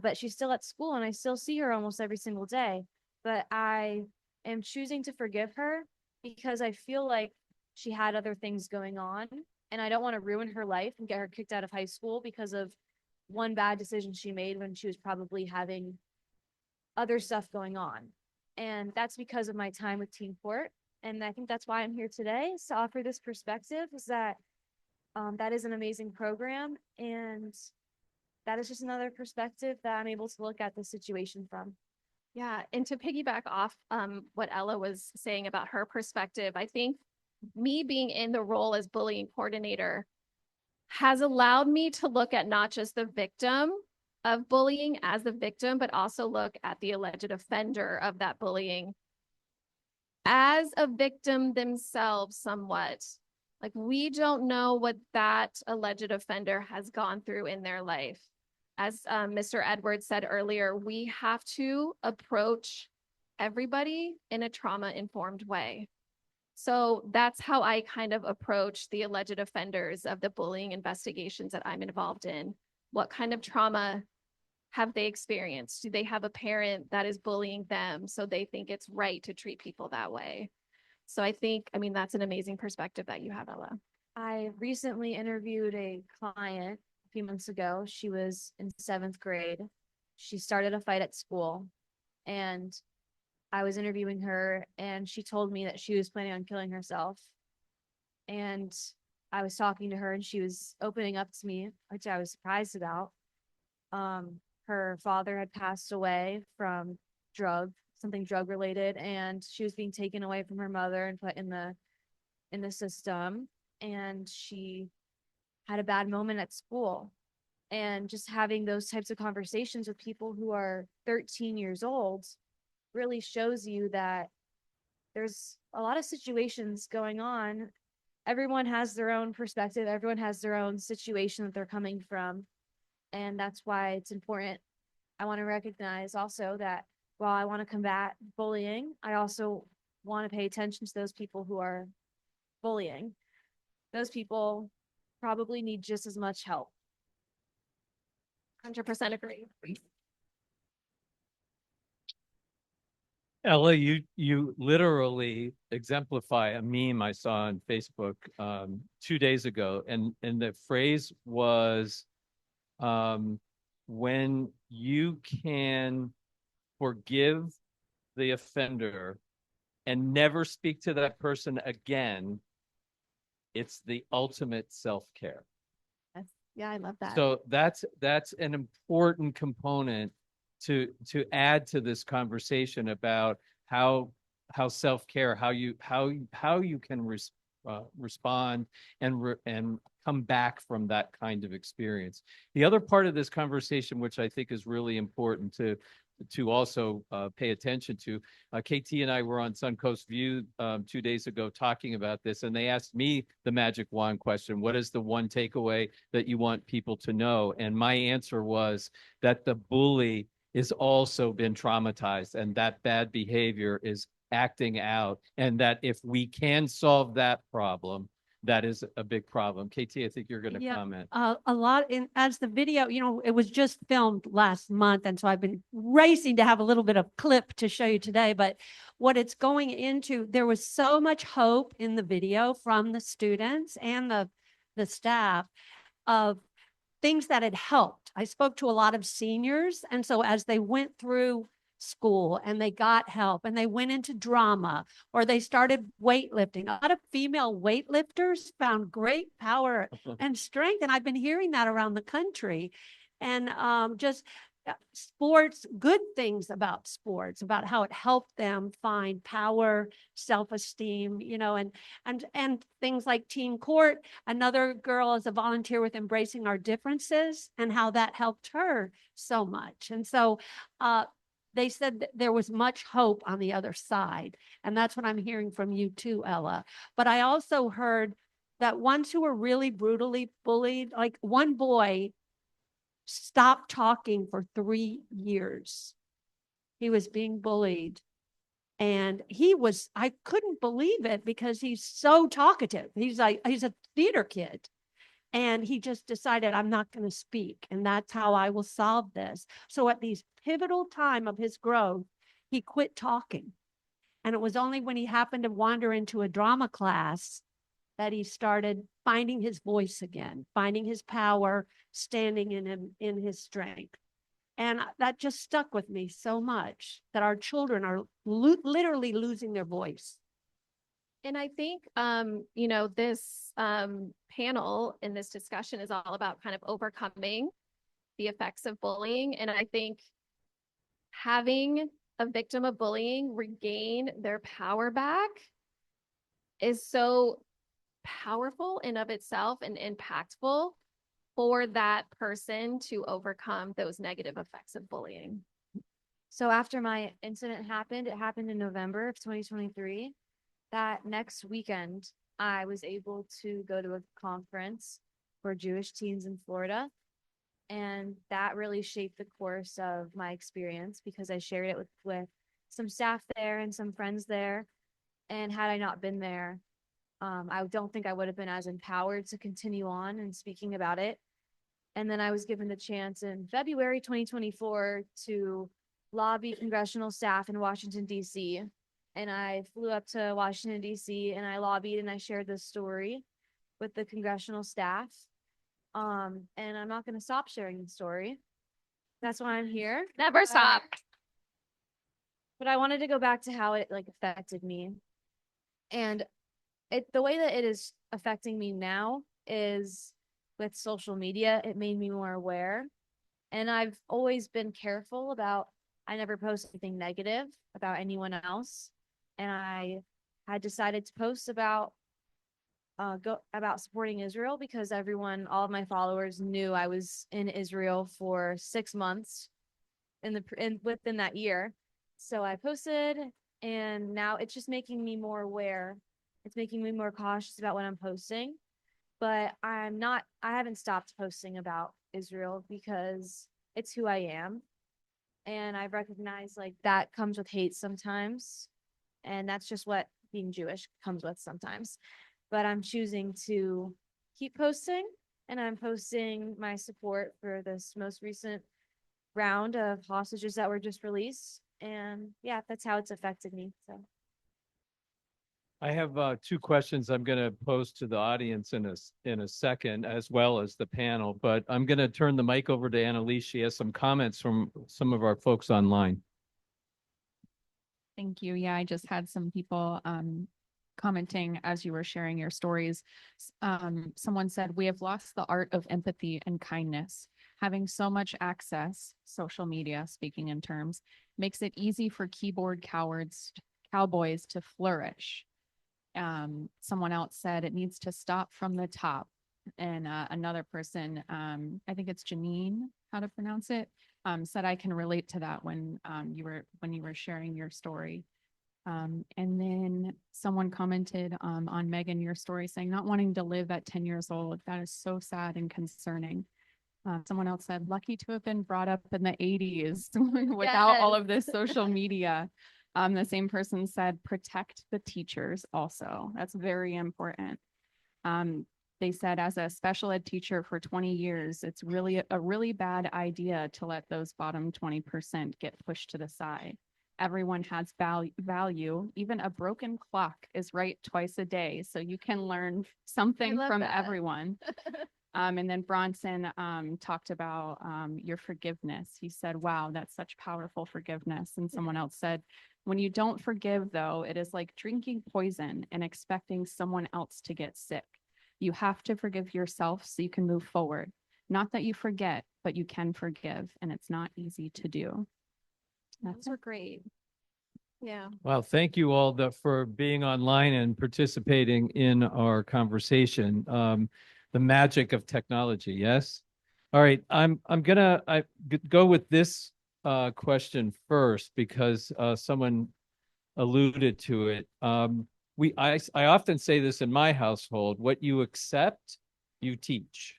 but she's still at school and I still see her almost every single day. But I am choosing to forgive her because I feel like she had other things going on, and I don't want to ruin her life and get her kicked out of high school because of one bad decision she made when she was probably having other stuff going on. And that's because of my time with teen court. And I think that's why I'm here today, is to offer this perspective, is that that is an amazing program. And that is just another perspective that I'm able to look at the situation from. Yeah, and to piggyback off what Ella was saying about her perspective, I think me being in the role as bullying coordinator has allowed me to look at not just the victim, of bullying as the victim, but also look at the alleged offender of that bullying as a victim themselves somewhat. Like, we don't know what that alleged offender has gone through in their life. As Mr. Edwards said earlier, we have to approach everybody in a trauma-informed way. So that's how I kind of approach the alleged offenders of the bullying investigations that I'm involved in. What kind of trauma have they experienced? Do they have a parent that is bullying them so they think it's right to treat people that way? So I think, I mean, that's an amazing perspective that you have, Ella. I recently interviewed a client a few months ago. She was in 7th grade. She started a fight at school, and I was interviewing her, and she told me that she was planning on killing herself. And I was talking to her, and she was opening up to me, which I was surprised about. Her father had passed away from something drug related, and she was being taken away from her mother and put in the system. And she had a bad moment at school. And just having those types of conversations with people who are 13 years old really shows you that there's a lot of situations going on. Everyone has their own perspective. Everyone has their own situation that they're coming from. And that's why it's important. I want to recognize also that while I want to combat bullying, I also want to pay attention to those people who are bullying. Those people probably need just as much help. 100% agree. Ella, you literally exemplify a meme I saw on Facebook 2 days ago, and the phrase was, when you can forgive the offender and never speak to that person again, it's the ultimate self-care. Yeah, I love that. So that's an important component to add to this conversation about how self-care, how you can respond and come back from that kind of experience. The other part of this conversation, which I think is really important to also pay attention to. KT and I were on Suncoast View 2 days ago talking about this, and they asked me the magic wand question: what is the one takeaway that you want people to know? And my answer was that the bully is also been traumatized, and that bad behavior is acting out, and that if we can solve that problem, that is a big problem. KT, I think you're going to comment. A lot as the video, it was just filmed last month. And so I've been racing to have a little bit of clip to show you today. But what it's going into, there was so much hope in the video from the students and the staff of things that had helped. I spoke to a lot of seniors. And so as they went through school and they got help and they went into drama or they started weightlifting, a lot of female weightlifters found great power and strength. And I've been hearing that around the country. And just sports, good things about sports, about how it helped them find power, self-esteem, and things like teen court. Another girl is a volunteer with Embracing Our Differences and how that helped her so much. And so they said that there was much hope on the other side. And that's what I'm hearing from you too, Ella. But I also heard that ones who were really brutally bullied, like one boy stopped talking for 3 years. He was being bullied. And I couldn't believe it because he's so talkative. He's a theater kid. And he just decided, I'm not going to speak. And that's how I will solve this. So at these pivotal time of his growth, he quit talking. And it was only when he happened to wander into a drama class that he started finding his voice again, finding his power, standing in his strength. And that just stuck with me so much, that our children are literally losing their voice. And I think, this panel in this discussion is all about kind of overcoming the effects of bullying. And I think having a victim of bullying regain their power back is so powerful in of itself and impactful. for that person to overcome those negative effects of bullying? So after my incident happened, it happened in November of 2023. That next weekend, I was able to go to a conference for Jewish teens in Florida. And that really shaped the course of my experience because I shared it with some staff there and some friends there. And had I not been there, I don't think I would have been as empowered to continue on and speaking about it. And then I was given the chance in February 2024 to lobby congressional staff in Washington, D.C. And I flew up to Washington, D.C. and I lobbied and I shared this story with the congressional staff. And I'm not going to stop sharing the story. That's why I'm here. Never stop. But I wanted to go back to how it like affected me. And the way that it is affecting me now is with social media. It made me more aware. And I've always been careful about, I never post anything negative about anyone else. And I had decided to post about supporting Israel because all of my followers knew I was in Israel for 6 months within that year. So I posted, and now it's just making me more aware. It's making me more cautious about what I'm posting, but I haven't stopped posting about Israel because it's who I am. And I've recognized like that comes with hate sometimes. And that's just what being Jewish comes with sometimes. But I'm choosing to keep posting, and I'm posting my support for this most recent round of hostages that were just released. And yeah, that's how it's affected me. So I have two questions I'm going to pose to the audience in a second, as well as the panel. But I'm going to turn the mic over to Annalise. She has some comments from some of our folks online. Thank you. Yeah, I just had some people commenting as you were sharing your stories. Someone said, "We have lost the art of empathy and kindness. Having so much access, social media, speaking in terms, makes it easy for keyboard cowboys to flourish." Someone else said it needs to stop from the top. And another person, I think it's Janine, how to pronounce it, said I can relate to that when you were sharing your story. And then someone commented on Megan, your story, saying not wanting to live at 10 years old. That is so sad and concerning. Someone else said, lucky to have been brought up in the 80s without all of this social media. The same person said, protect the teachers also. That's very important. They said, as a special ed teacher for 20 years, it's really a really bad idea to let those bottom 20% get pushed to the side. Everyone has value. Even a broken clock is right twice a day. So you can learn something from everyone. And then Bronson talked about your forgiveness. He said, wow, that's such powerful forgiveness. And someone else said, when you don't forgive, though, it is like drinking poison and expecting someone else to get sick. You have to forgive yourself so you can move forward. Not that you forget, but you can forgive. And it's not easy to do. Those were great. Yeah. Well, thank you all for being online and participating in our conversation. The magic of technology, yes? All right, I'm gonna go with this question first because someone alluded to it. I often say this in my household: what you accept, you teach.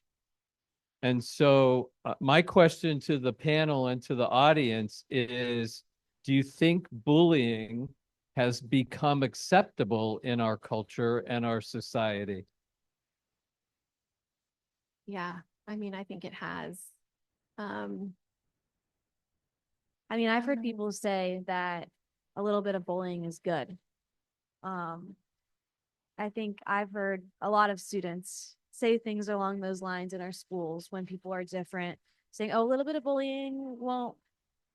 And so my question to the panel and to the audience is, do you think bullying has become acceptable in our culture and our society? Yeah, I mean, I think it has. I mean, I've heard people say that a little bit of bullying is good. I think I've heard a lot of students say things along those lines in our schools when people are different, saying, oh, a little bit of bullying won't,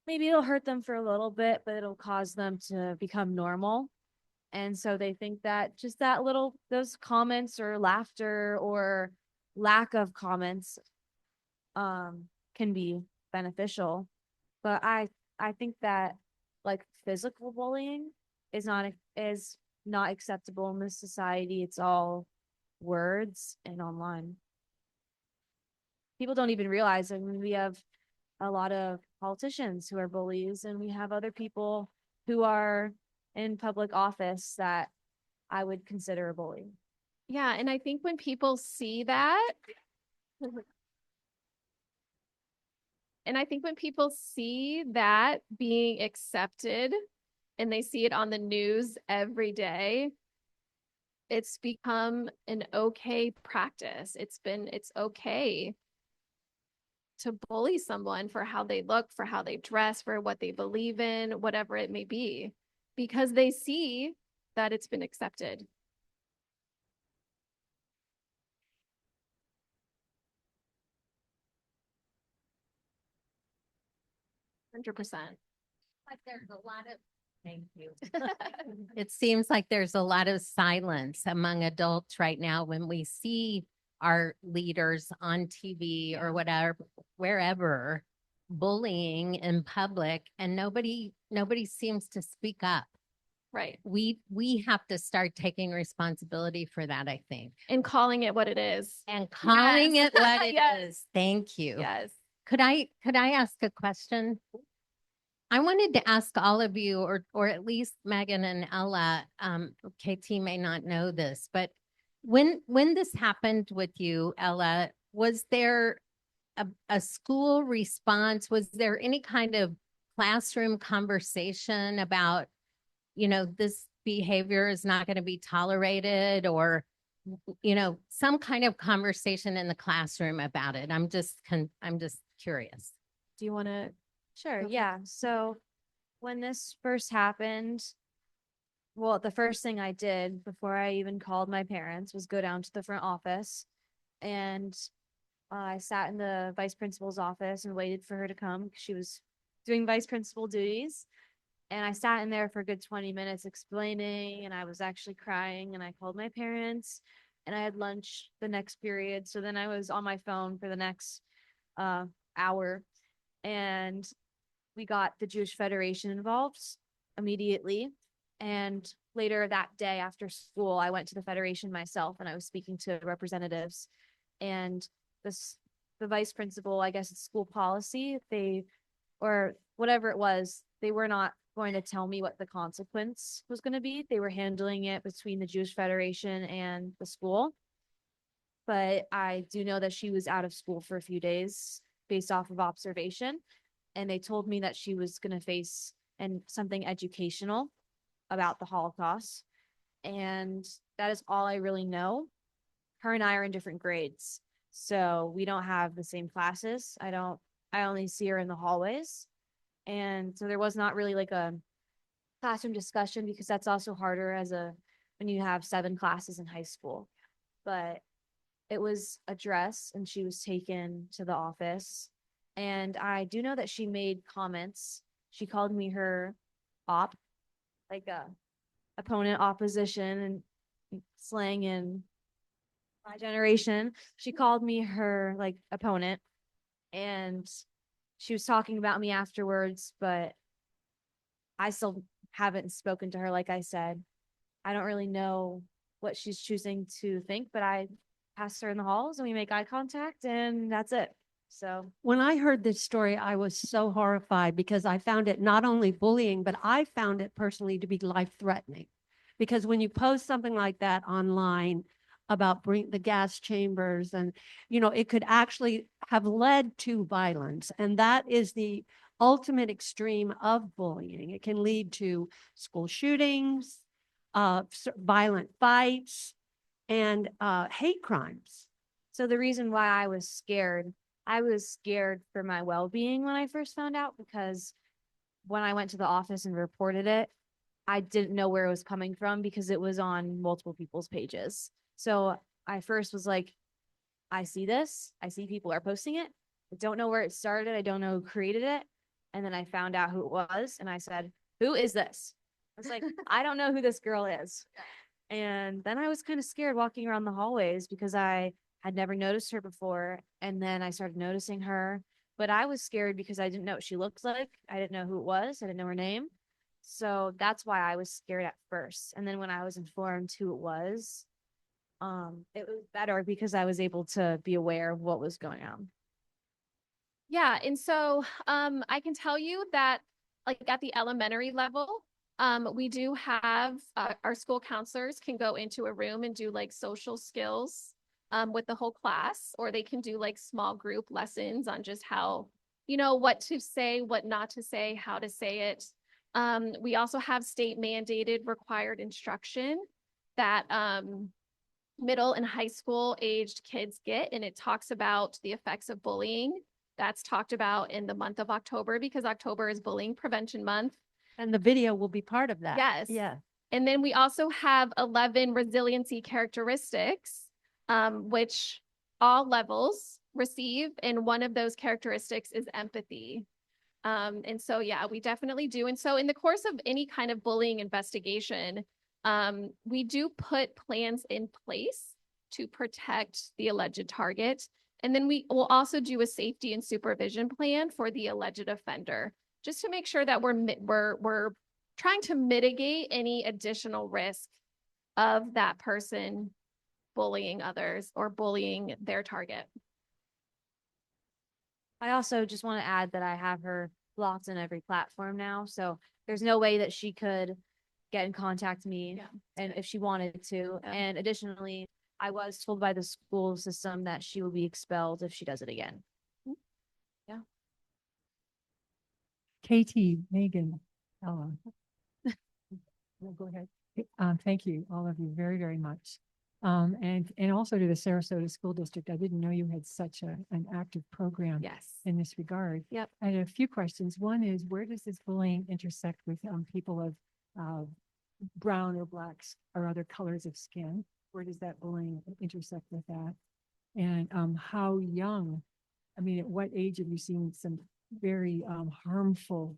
maybe it'll hurt them for a little bit, but it'll cause them to become normal. And so they think that just that little, those comments or laughter or lack of comments can be beneficial. But I think that like physical bullying is not acceptable in this society. It's all words and online. people don't even realize. I mean, we have a lot of politicians who are bullies, and we have other people who are in public office that I would consider a bully. Yeah, and I think when people see that, and I think when people see that being accepted and they see it on the news every day, it's become an okay practice. It's okay to bully someone for how they look, for how they dress, for what they believe in, whatever it may be, because they see that it's been accepted. %. Like there's a lot of, thank you. It seems like there's a lot of silence among adults right now when we see our leaders on TV or whatever, wherever, bullying in public, and nobody seems to speak up. Right. We have to start taking responsibility for that, I think. And calling it what it is. And calling Yes. it what it Yes. is. Thank you. Yes. Could I ask a question? I wanted to ask all of you, or at least Megan and Ella, KT may not know this, but when this happened with you, Ella, was there a school response? Was there any kind of classroom conversation about, this behavior is not going to be tolerated, or, some kind of conversation in the classroom about it? I'm just curious. Do you want to? Sure. Yeah. So when this first happened, well, the first thing I did before I even called my parents was go down to the front office, and I sat in the vice principal's office and waited for her to come because she was doing vice principal duties. And I sat in there for a good 20 minutes explaining, and I was actually crying, and I called my parents, and I had lunch the next period. So then I was on my phone for the next hour, and we got the Jewish Federation involved immediately. And later that day after school, I went to the Federation myself, and I was speaking to representatives. And the vice principal, I guess it's school policy, or whatever it was, they were not going to tell me what the consequence was going to be. They were handling it between the Jewish Federation and the school. But I do know that she was out of school for a few days based off of observation. And they told me that she was going to face something educational about the Holocaust. And that is all I really know. Her and I are in different grades, so we don't have the same classes. I only see her in the hallways. And so there was not really like a classroom discussion, because that's also harder when you have 7 classes in high school. But it was addressed, and she was taken to the office. And I do know that she made comments. She called me her op, like opponent, opposition, and slang in my generation. She called me her like opponent, and she was talking about me afterwards, but I still haven't spoken to her. Like I said, I don't really know what she's choosing to think, but I passed her in the halls and we make eye contact, and that's it. So when I heard this story, I was so horrified because I found it not only bullying, but I found it personally to be life-threatening. Because when you post something like that online about the gas chambers, and it could actually have led to violence, and that is the ultimate extreme of bullying. It can lead to school shootings, violent fights, and hate crimes. So the reason why I was scared for my well-being when I first found out, because when I went to the office and reported it, I didn't know where it was coming from because it was on multiple people's pages. So I first was like, I see this. I see people are posting it. I don't know where it started. I don't know who created it. And then I found out who it was, and I said, who is this? I was like, I don't know who this girl is. And then I was kind of scared walking around the hallways because I had never noticed her before. And then I started noticing her, but I was scared because I didn't know what she looked like. I didn't know who it was. I didn't know her name. So that's why I was scared at first. And then when I was informed who it was better because I was able to be aware of what was going on. Yeah, and so I can tell you that like at the elementary level, we do have our school counselors can go into a room and do like social skills with the whole class, or they can do like small group lessons on just how, you know, what to say, what not to say, how to say it. We also have state mandated required instruction that middle and high school aged kids get, and it talks about the effects of bullying. That's talked about in the month of October because October is Bullying Prevention Month. And the video will be part of that. Yes. Yeah. And then we also have 11 resiliency characteristics, which all levels receive. And one of those characteristics is empathy. And so, yeah, we definitely do. And so in the course of any kind of bullying investigation, we do put plans in place to protect the alleged target. And then we will also do a safety and supervision plan for the alleged offender, just to make sure that we're trying to mitigate any additional risk of that person bullying others or bullying their target. I also just want to add that I have her blocked on every platform now. So there's no way that she could get in contact with me and if she wanted to. And additionally, I was told by the school system that she will be expelled if she does it again. Yeah. KT, Megan, Ella. No, go ahead. Thank you, all of you, very, very much. And also to the Sarasota School District. I didn't know you had such an active program in this regard. Yep. I had a few questions. One is, where does this bullying intersect with people of brown or blacks or other colors of skin? Where does that bullying intersect with that? And how young, I mean, at what age have you seen some very harmful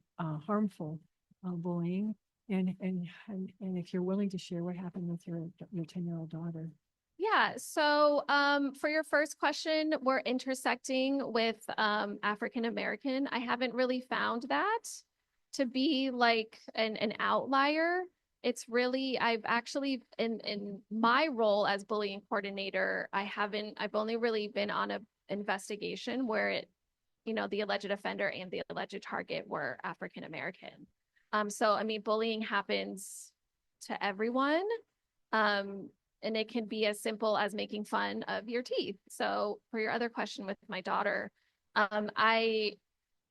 bullying? And if you're willing to share what happened with your 10-year-old daughter. Yeah. So for your first question, we're intersecting with African American. I haven't really found that to be like an outlier. It's really, I've actually in my role as bullying coordinator, I've only really been on a investigation where it, you know, the alleged offender and the alleged target were African American. So I mean, bullying happens to everyone. And it can be as simple as making fun of your teeth. So for your other question with my daughter,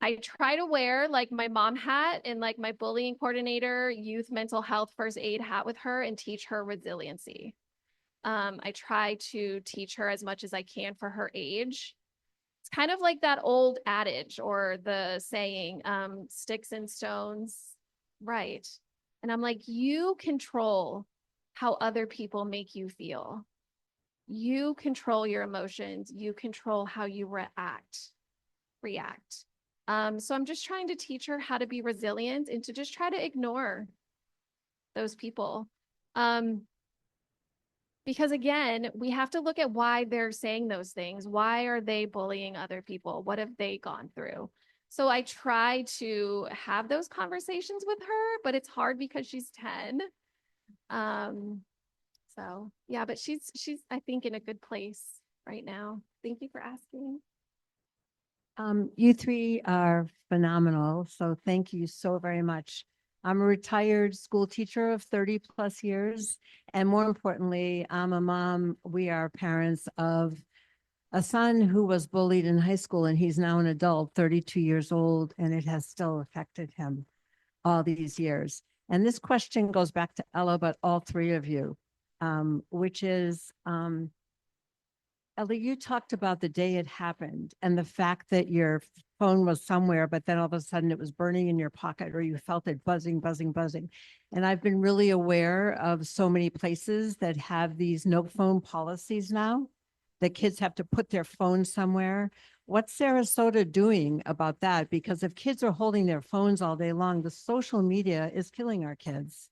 I try to wear like my mom hat and like my bullying coordinator, youth mental health first aid hat with her and teach her resiliency. I try to teach her as much as I can for her age. It's kind of like that old adage or the saying, sticks and stones, right? And I'm like, you control how other people make you feel. You control your emotions. You control how you react. So I'm just trying to teach her how to be resilient and to just try to ignore those people. Because again, we have to look at why they're saying those things. Why are they bullying other people? What have they gone through? So I try to have those conversations with her, but it's hard because she's 10. So yeah, but she's I think in a good place right now. Thank you for asking. You three are phenomenal. So thank you so very much. I'm a retired school teacher of 30 plus years. And more importantly, I'm a mom. We are parents of a son who was bullied in high school, and he's now an adult, 32 years old, and it has still affected him all these years. And this question goes back to Ella, but all three of you, which is, Ella, you talked about the day it happened and the fact that your phone was somewhere, but then all of a sudden it was burning in your pocket or you felt it buzzing, buzzing, buzzing. And I've been really aware of so many places that have these no phone policies now. The kids have to put their phone somewhere. What's Sarasota doing about that? Because if kids are holding their phones all day long, the social media is killing our kids.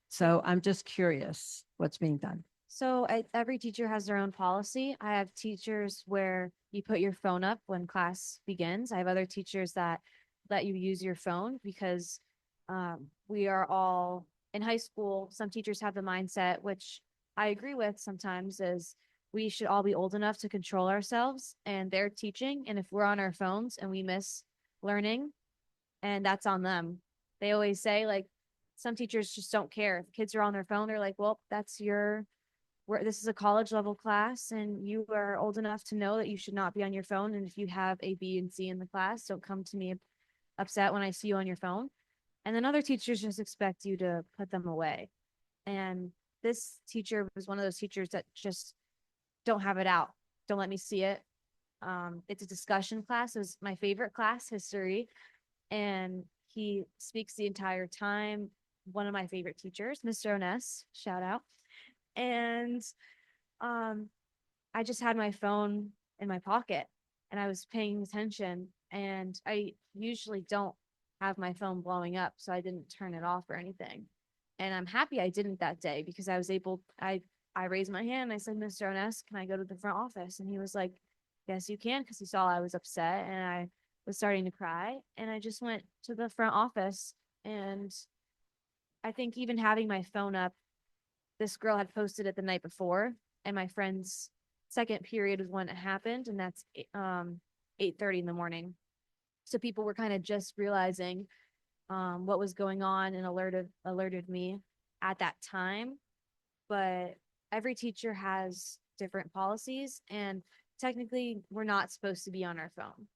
So I'm just curious what's being done. So every teacher has their own policy. I have teachers where you put your phone up when class begins. I have other teachers that let you use your phone because we are all in high school. Some teachers have the mindset, which I agree with sometimes, is we should all be old enough to control ourselves, and they're teaching. And if we're on our phones and we miss learning, and that's on them. They always say, like, some teachers just don't care. If kids are on their phone, they're like, well, that's your, this is a college level class, and you are old enough to know that you should not be on your phone. And if you have a B and C in the class, don't come to me upset when I see you on your phone. And then other teachers just expect you to put them away. And this teacher was one of those teachers that just don't have it out. Don't let me see it. It's a discussion class. It was my favorite class, history. And he speaks the entire time. One of my favorite teachers, Mr. Oness, shout out. And I just had my phone in my pocket and I was paying attention, and I usually don't have my phone blowing up, so I didn't turn it off or anything. And I'm happy I didn't that day, because I was able, I raised my hand and I said, Mr. Oness, can I go to the front office? And he was like, yes, you can, because he saw I was upset and I was starting to cry. And I just went to the front office. And I think even having my phone up, this girl had posted it the night before, and my friend's second period was when it happened, and that's 8:30 in the morning. So people were kind of just realizing what was going on, and alerted me at that time. But every teacher has different policies, and technically we're not supposed to be on our phone.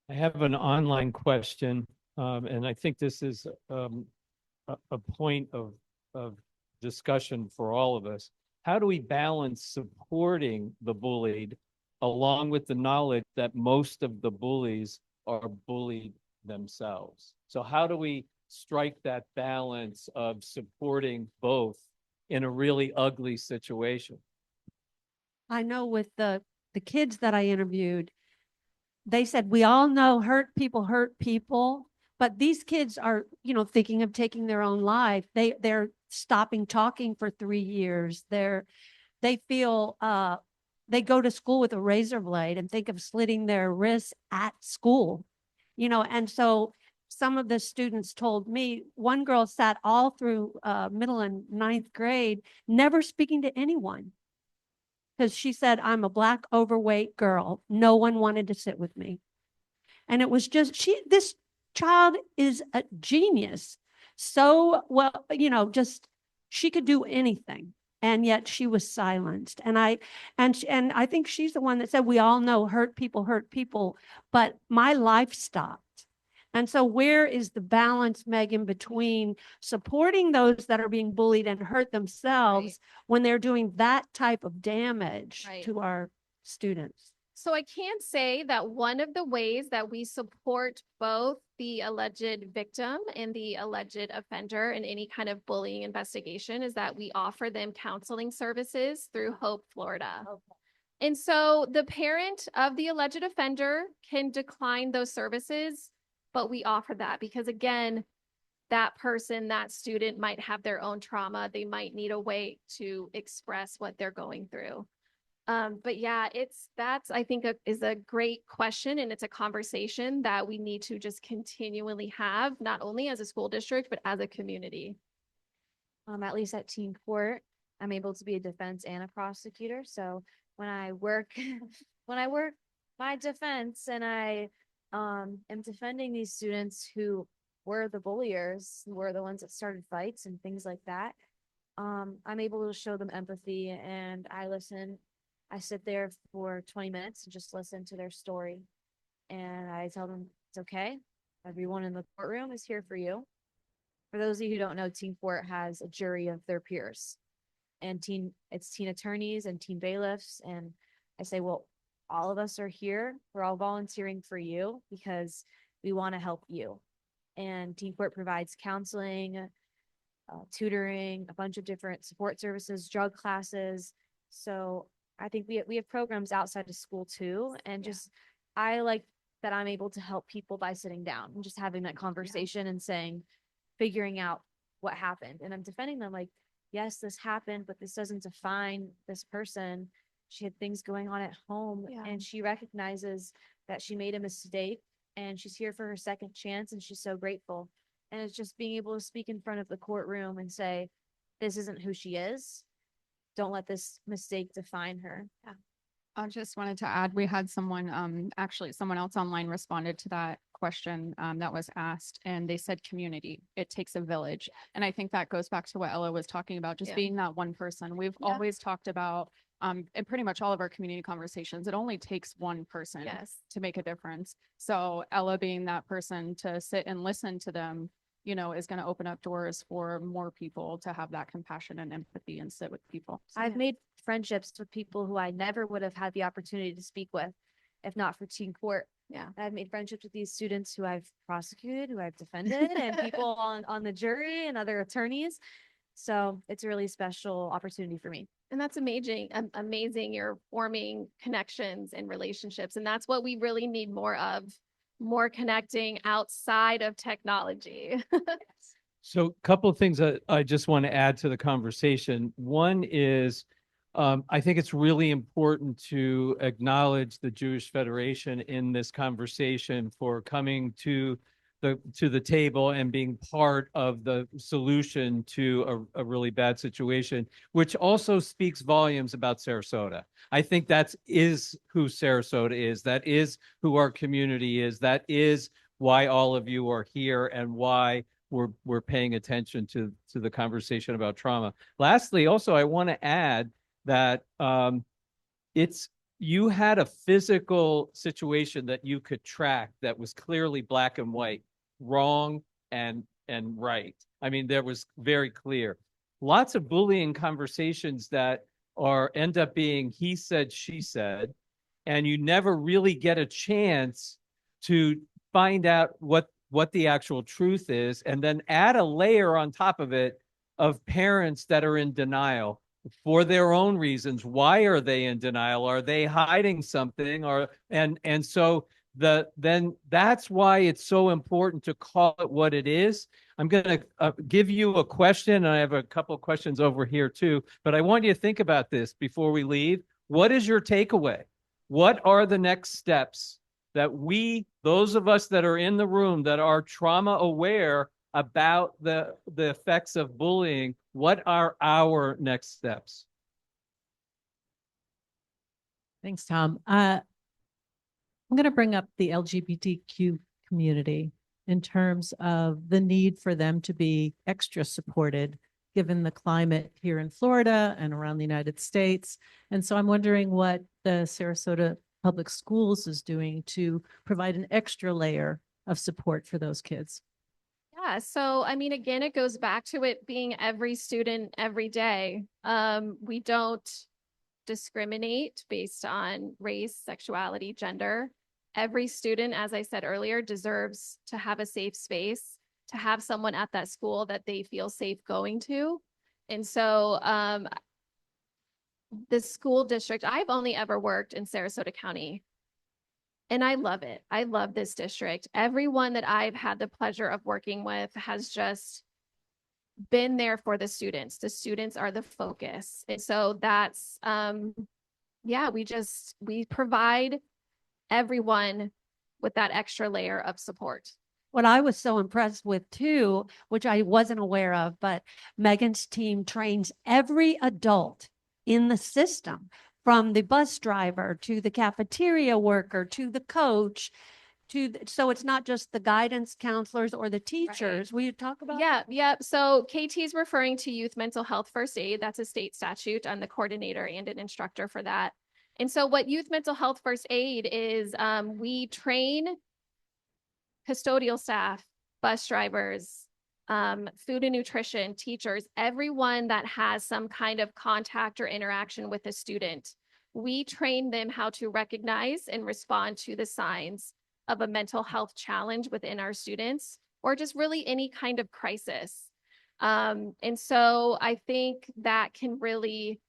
I have an online question, and I think this is a point of discussion for all of us. How do we balance supporting the bullied along with the knowledge that most of the bullies are bullied themselves? So how do we strike that balance of supporting both in a really ugly situation? I know with the kids that I interviewed, they said, we all know hurt people, but these kids are, thinking of taking their own life. They're stopping talking for 3 years. They feel, they go to school with a razor blade and think of slitting their wrists at school, and so some of the students told me, one girl sat all through middle and ninth grade, never speaking to anyone. Because she said, I'm a Black overweight girl. No one wanted to sit with me. And it was just, this child is a genius. So, well, just, she could do anything. And yet she was silenced. And I think she's the one that said, we all know hurt people, but my life stopped. And so where is the balance, Megan, between supporting those that are being bullied and hurt themselves when they're doing that type of damage to our students? So I can say that one of the ways that we support both the alleged victim and the alleged offender in any kind of bullying investigation is that we offer them counseling services through Hope, Florida. Okay. And so the parent of the alleged offender can decline those services, but we offer that because, again, that person, that student might have their own trauma. They might need a way to express what they're going through. But yeah, that's, I think, is a great question. And it's a conversation that we need to just continually have, not only as a school district, but as a community. At least at teen court, I'm able to be a defense and a prosecutor. So when I work, my defense, and I am defending these students who were the bulliers, who were the ones that started fights and things like that, I'm able to show them empathy, and I listen. I sit there for 20 minutes and just listen to their story. And I tell them it's okay. Everyone in the courtroom is here for you. For those of you who don't know, teen court has a jury of their peers, and it's teen attorneys and teen bailiffs. And I say, well, all of us are here. We're all volunteering for you because we want to help you. And teen court provides counseling, tutoring, a bunch of different support services, drug classes. So I think we have programs outside of school too. And just, I like that I'm able to help people by sitting down and just having that conversation and figuring out what happened. And I'm defending them like, yes, this happened, but this doesn't define this person. She had things going on at home, and she recognizes that she made a mistake, and she's here for her second chance, and she's so grateful. And it's just being able to speak in front of the courtroom and say, this isn't who she is. don't let this mistake define her. Yeah. I just wanted to add, we had someone, actually someone else online responded to that question that was asked, and they said community. It takes a village. And I think that goes back to what Ella was talking about, just being that one person. We've always talked about in pretty much all of our community conversations, it only takes one person to make a difference. So Ella being that person to sit and listen to them, you know, is going to open up doors for more people to have that compassion and empathy and sit with people. I've made friendships with people who I never would have had the opportunity to speak with if not for teen court. Yeah. I've made friendships with these students who I've prosecuted, who I've defended, and people on the jury and other attorneys. So it's a really special opportunity for me. And that's amazing. Amazing. You're forming connections and relationships. And that's what we really need more of, more connecting outside of technology. So a couple of things that I just want to add to the conversation. One is, I think it's really important to acknowledge the Jewish Federation in this conversation for coming to the table and being part of the solution to a really bad situation, which also speaks volumes about Sarasota. I think that is who Sarasota is. That is who our community is. That is why all of you are here and why we're paying attention to the conversation about trauma. Lastly, also, I want to add that you had a physical situation that you could track that was clearly black and white, wrong and right. I mean, there was very clear. Lots of bullying conversations that end up being he said, she said, and you never really get a chance to find out what the actual truth is, and then add a layer on top of it of parents that are in denial for their own reasons. Why are they in denial? Are they hiding something? And so then that's why it's so important to call it what it is. I'm going to give you a question, and I have a couple of questions over here too, but I want you to think about this before we leave. What is your takeaway? What are the next steps that those of us that are in the room that are trauma aware about the effects of bullying, what are our next steps? Thanks, Tom. I'm going to bring up the LGBTQ community in terms of the need for them to be extra supported given the climate here in Florida and around the United States. And so I'm wondering what the Sarasota Public Schools is doing to provide an extra layer of support for those kids. Yeah. So, I mean, again, it goes back to it being every student every day. We don't discriminate based on race, sexuality, gender. Every student, as I said earlier, deserves to have a safe space, to have someone at that school that they feel safe going to. And so the school district, I've only ever worked in Sarasota County, and I love it. I love this district. Everyone that I've had the pleasure of working with has just been there for the students. The students are the focus. And so that's, we provide everyone with that extra layer of support. What I was so impressed with too, which I wasn't aware of, but Megan's team trains every adult in the system, from the bus driver to the cafeteria worker to the coach so it's not just the guidance counselors or the teachers. Right. Will you talk about that? So KT is referring to youth mental health first aid. That's a state statute. I'm the coordinator and an instructor for that. And so what youth mental health first aid is, we train custodial staff, bus drivers, food and nutrition teachers, everyone that has some kind of contact or interaction with a student. We train them how to recognize and respond to the signs of a mental health challenge within our students, or just really any kind of crisis. And so I think that can really,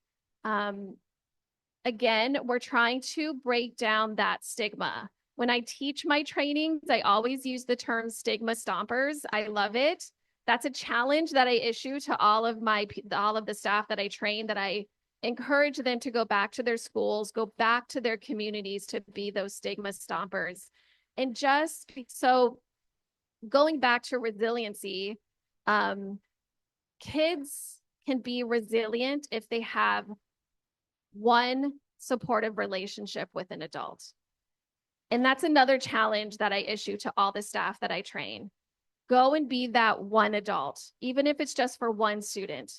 again, we're trying to break down that stigma. When I teach my trainings, I always use the term stigma stompers. I love it. That's a challenge that I issue to all of the staff that I train, that I encourage them to go back to their schools, go back to their communities to be those stigma stompers. And just so going back to resiliency, kids can be resilient if they have one supportive relationship with an adult. And that's another challenge that I issue to all the staff that I train. Go and be that one adult, even if it's just for one student.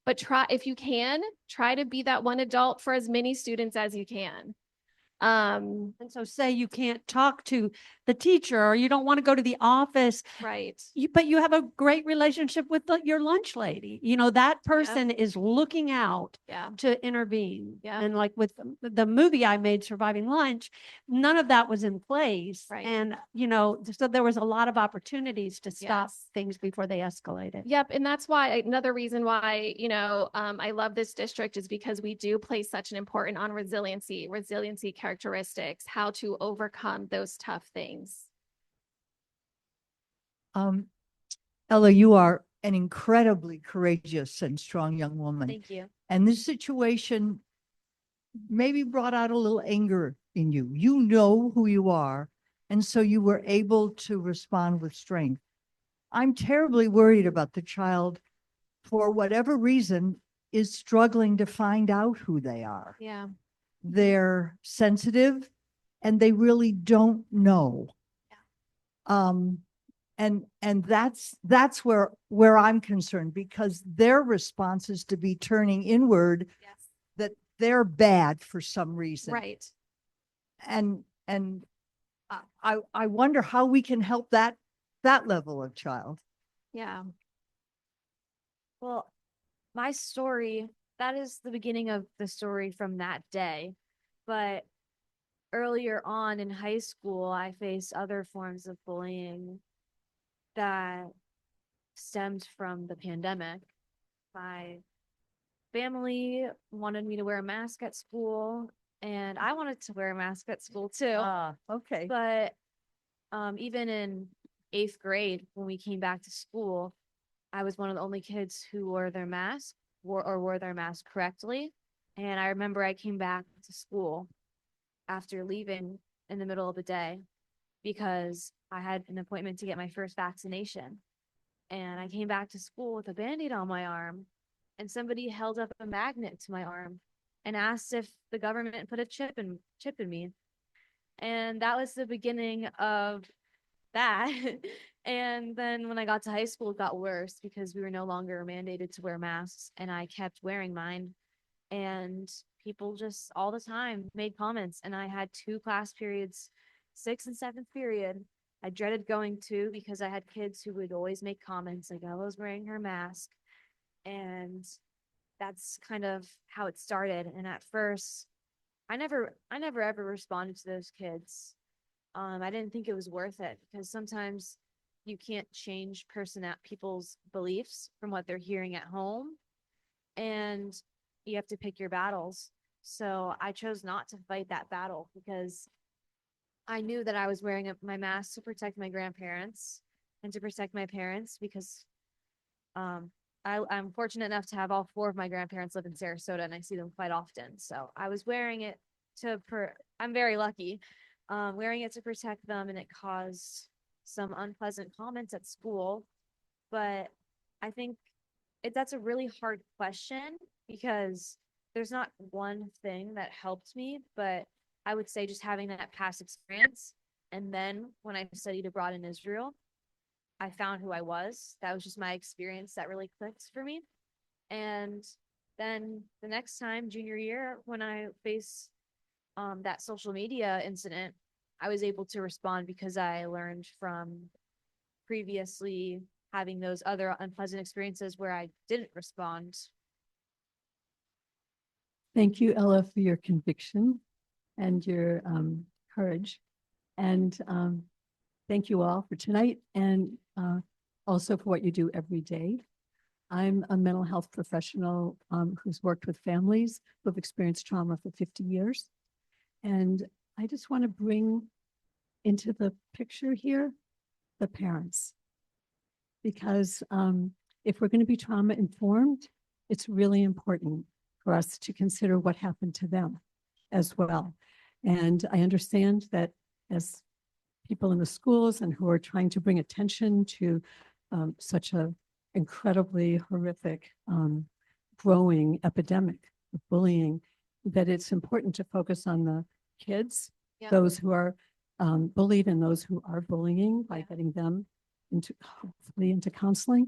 But try, if you can, try to be that one adult for as many students as you can. And so say you can't talk to the teacher or you don't want to go to the office. Right. But you have a great relationship with your lunch lady. You know, that person is looking out Yeah. to intervene. Yeah. And like with the movie I made, Surviving Lunch, none of that was in place. Right. And, you know, so there was a lot of opportunities to stop Yes. things before they escalated. Yep. And that's why another reason why, I love this district is because we do place such an important on resiliency characteristics, how to overcome those tough things. Ella, you are an incredibly courageous and strong young woman. Thank you. And this situation maybe brought out a little anger in you. You know who you are, and so you were able to respond with strength. I'm terribly worried about the child, for whatever reason, is struggling to find out who they are. Yeah. They're sensitive and they really don't know. And that's where I'm concerned, because their response is to be turning inward, that they're bad for some reason. Right. And I wonder how we can help that level of child. Yeah. Well, my story, that is the beginning of the story from that day. But earlier on in high school, I faced other forms of bullying that stemmed from the pandemic. My family wanted me to wear a mask at school, and I wanted to wear a mask at school too. Okay. But even in 8th grade, when we came back to school, I was one of the only kids who wore their mask wore their mask correctly. And I remember I came back to school after leaving in the middle of the day because I had an appointment to get my first vaccination. And I came back to school with a Band-Aid on my arm, and somebody held up a magnet to my arm and asked if the government put a chip in me. And that was the beginning of that. And then when I got to high school, it got worse because we were no longer mandated to wear masks, and I kept wearing mine. And people just all the time made comments, and I had 2 class periods, 6th and 7th period. I dreaded going to because I had kids who would always make comments like Ella's wearing her mask. And that's kind of how it started. And at first, I never ever responded to those kids. I didn't think it was worth it because sometimes you can't change people's beliefs from what they're hearing at home, and you have to pick your battles. So I chose not to fight that battle because I knew that I was wearing my mask to protect my grandparents and to protect my parents because I'm fortunate enough to have all 4 of my grandparents live in Sarasota, and I see them quite often. So I was wearing it I'm very lucky, wearing it to protect them, and it caused some unpleasant comments at school. But I think that's a really hard question because there's not one thing that helped me, but I would say just having that past experience. And then when I studied abroad in Israel, I found who I was. That was just my experience that really clicked for me. And then the next time, junior year, when I faced that social media incident, I was able to respond because I learned from previously having those other unpleasant experiences where I didn't respond. Thank you, Ella, for your conviction and your courage. And thank you all for tonight, and also for what you do every day. I'm a mental health professional who's worked with families who have experienced trauma for 50 years. And I just want to bring into the picture here the parents. Because if we're going to be trauma informed, it's really important for us to consider what happened to them as well. And I understand that as people in the schools and who are trying to bring attention to such a incredibly horrific growing epidemic of bullying, that it's important to focus on the kids, Yeah. those who are bullied and those who are bullying by getting them into, hopefully into counseling.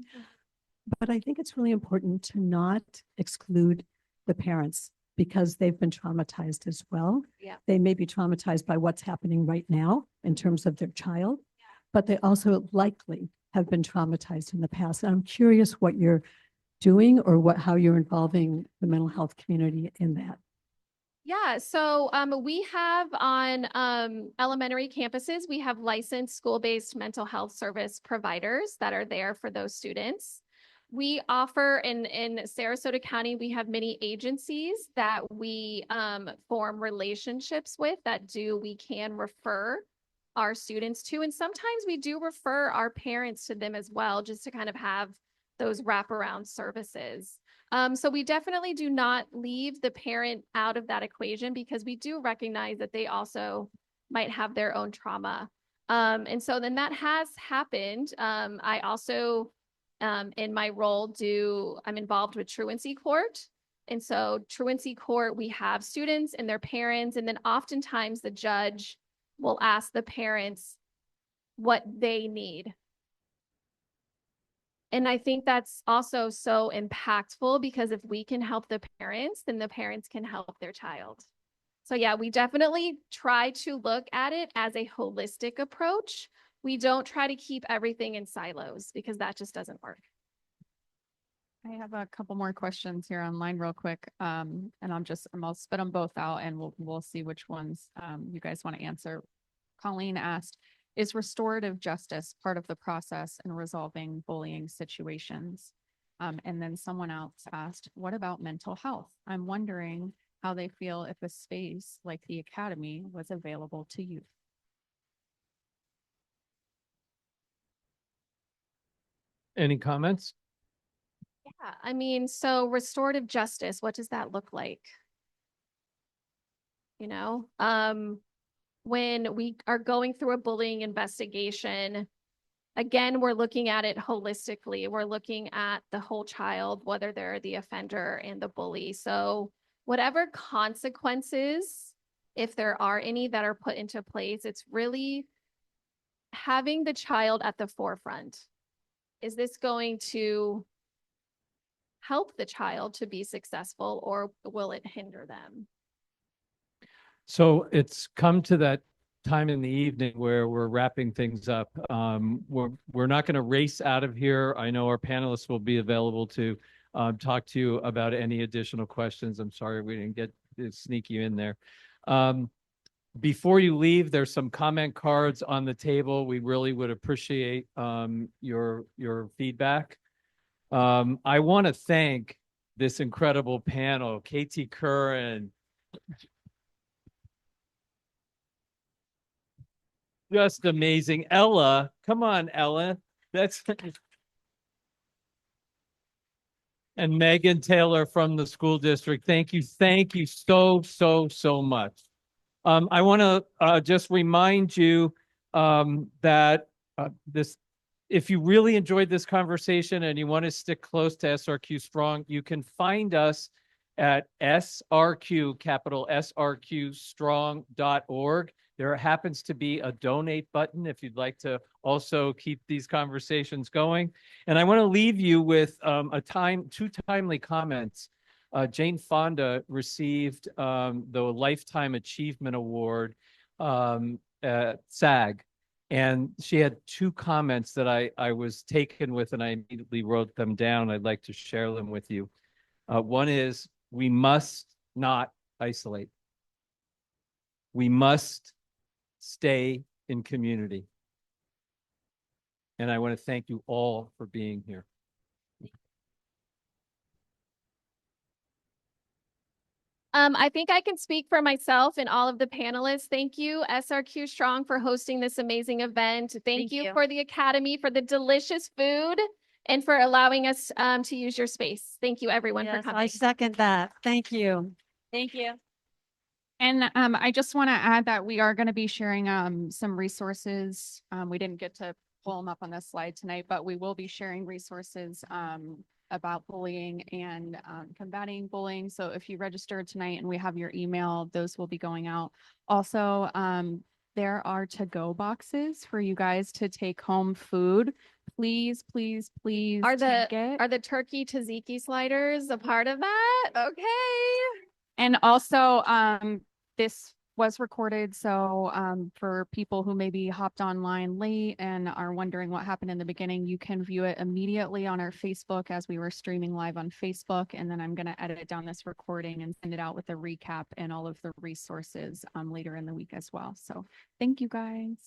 But I think it's really important to not exclude the parents because they've been traumatized as well. Yeah. They may be traumatized by what's happening right now in terms of their child, but they also likely have been traumatized in the past. And I'm curious what you're doing or how you're involving the mental health community in that. Yeah, so we have on elementary campuses, we have licensed school-based mental health service providers that are there for those students. We offer in Sarasota County, we have many agencies that we form relationships with that we can refer our students to. And sometimes we do refer our parents to them as well, just to kind of have those wraparound services. So we definitely do not leave the parent out of that equation because we do recognize that they also might have their own trauma. And so then that has happened. I also, in my role, I'm involved with truancy court. And so truancy court, we have students and their parents, and then oftentimes the judge will ask the parents what they need. And I think that's also so impactful because if we can help the parents, then the parents can help their child. So yeah, we definitely try to look at it as a holistic approach. We don't try to keep everything in silos because that just doesn't work. I have a couple more questions here online real quick. And I'll spit them both out and we'll see which ones you guys want to answer. Colleen asked, is restorative justice part of the process in resolving bullying situations? And then someone else asked, what about mental health? I'm wondering how they feel if a space like the Academy was available to youth. Any comments? Yeah, I mean, so restorative justice, what does that look like? You know, when we are going through a bullying investigation, again, we're looking at it holistically. We're looking at the whole child, whether they're the offender and the bully. So whatever consequences, if there are any that are put into place, it's really having the child at the forefront. Is this going to help the child to be successful or will it hinder them? So it's come to that time in the evening where we're wrapping things up. We're not going to race out of here. I know our panelists will be available to talk to you about any additional questions. I'm sorry we didn't get to sneak you in there. Before you leave, there's some comment cards on the table. We really would appreciate your feedback. I want to thank this incredible panel, KT Curran, just amazing. Ella, come on, Ella. That's and Megan Taylor from the school district. Thank you so much. I want to just remind you that if you really enjoyed this conversation and you want to stick close to SRQ Strong, you can find us at SRQ, capital SRQ strong.org. There happens to be a donate button if you'd like to also keep these conversations going. And I want to leave you with two timely comments. Jane Fonda received the Lifetime Achievement Award at SAG. And she had two comments that I was taken with and I immediately wrote them down. I'd like to share them with you. One is, we must not isolate. We must stay in community. And I want to thank you all for being here. I think I can speak for myself and all of the panelists. Thank you, SRQ Strong, for hosting this amazing event. Thank you for the Academy, for the delicious food, and for allowing us to use your space. Thank you, everyone, for coming. I second that. Thank you. Thank you. And I just want to add that we are going to be sharing some resources. We didn't get to pull them up on this slide tonight, but we will be sharing resources about bullying and combating bullying. So if you registered tonight and we have your email, those will be going out. Also, there are to-go boxes for you guys to take home food. Please, please, please. Are take it. the turkey tzatziki sliders a part of that? Okay. And also, this was recorded, so for people who maybe hopped online late and are wondering what happened in the beginning, you can view it immediately on our Facebook as we were streaming live on Facebook. And then I'm going to edit down this recording and send it out with a recap and all of the resources later in the week as well. So thank you guys.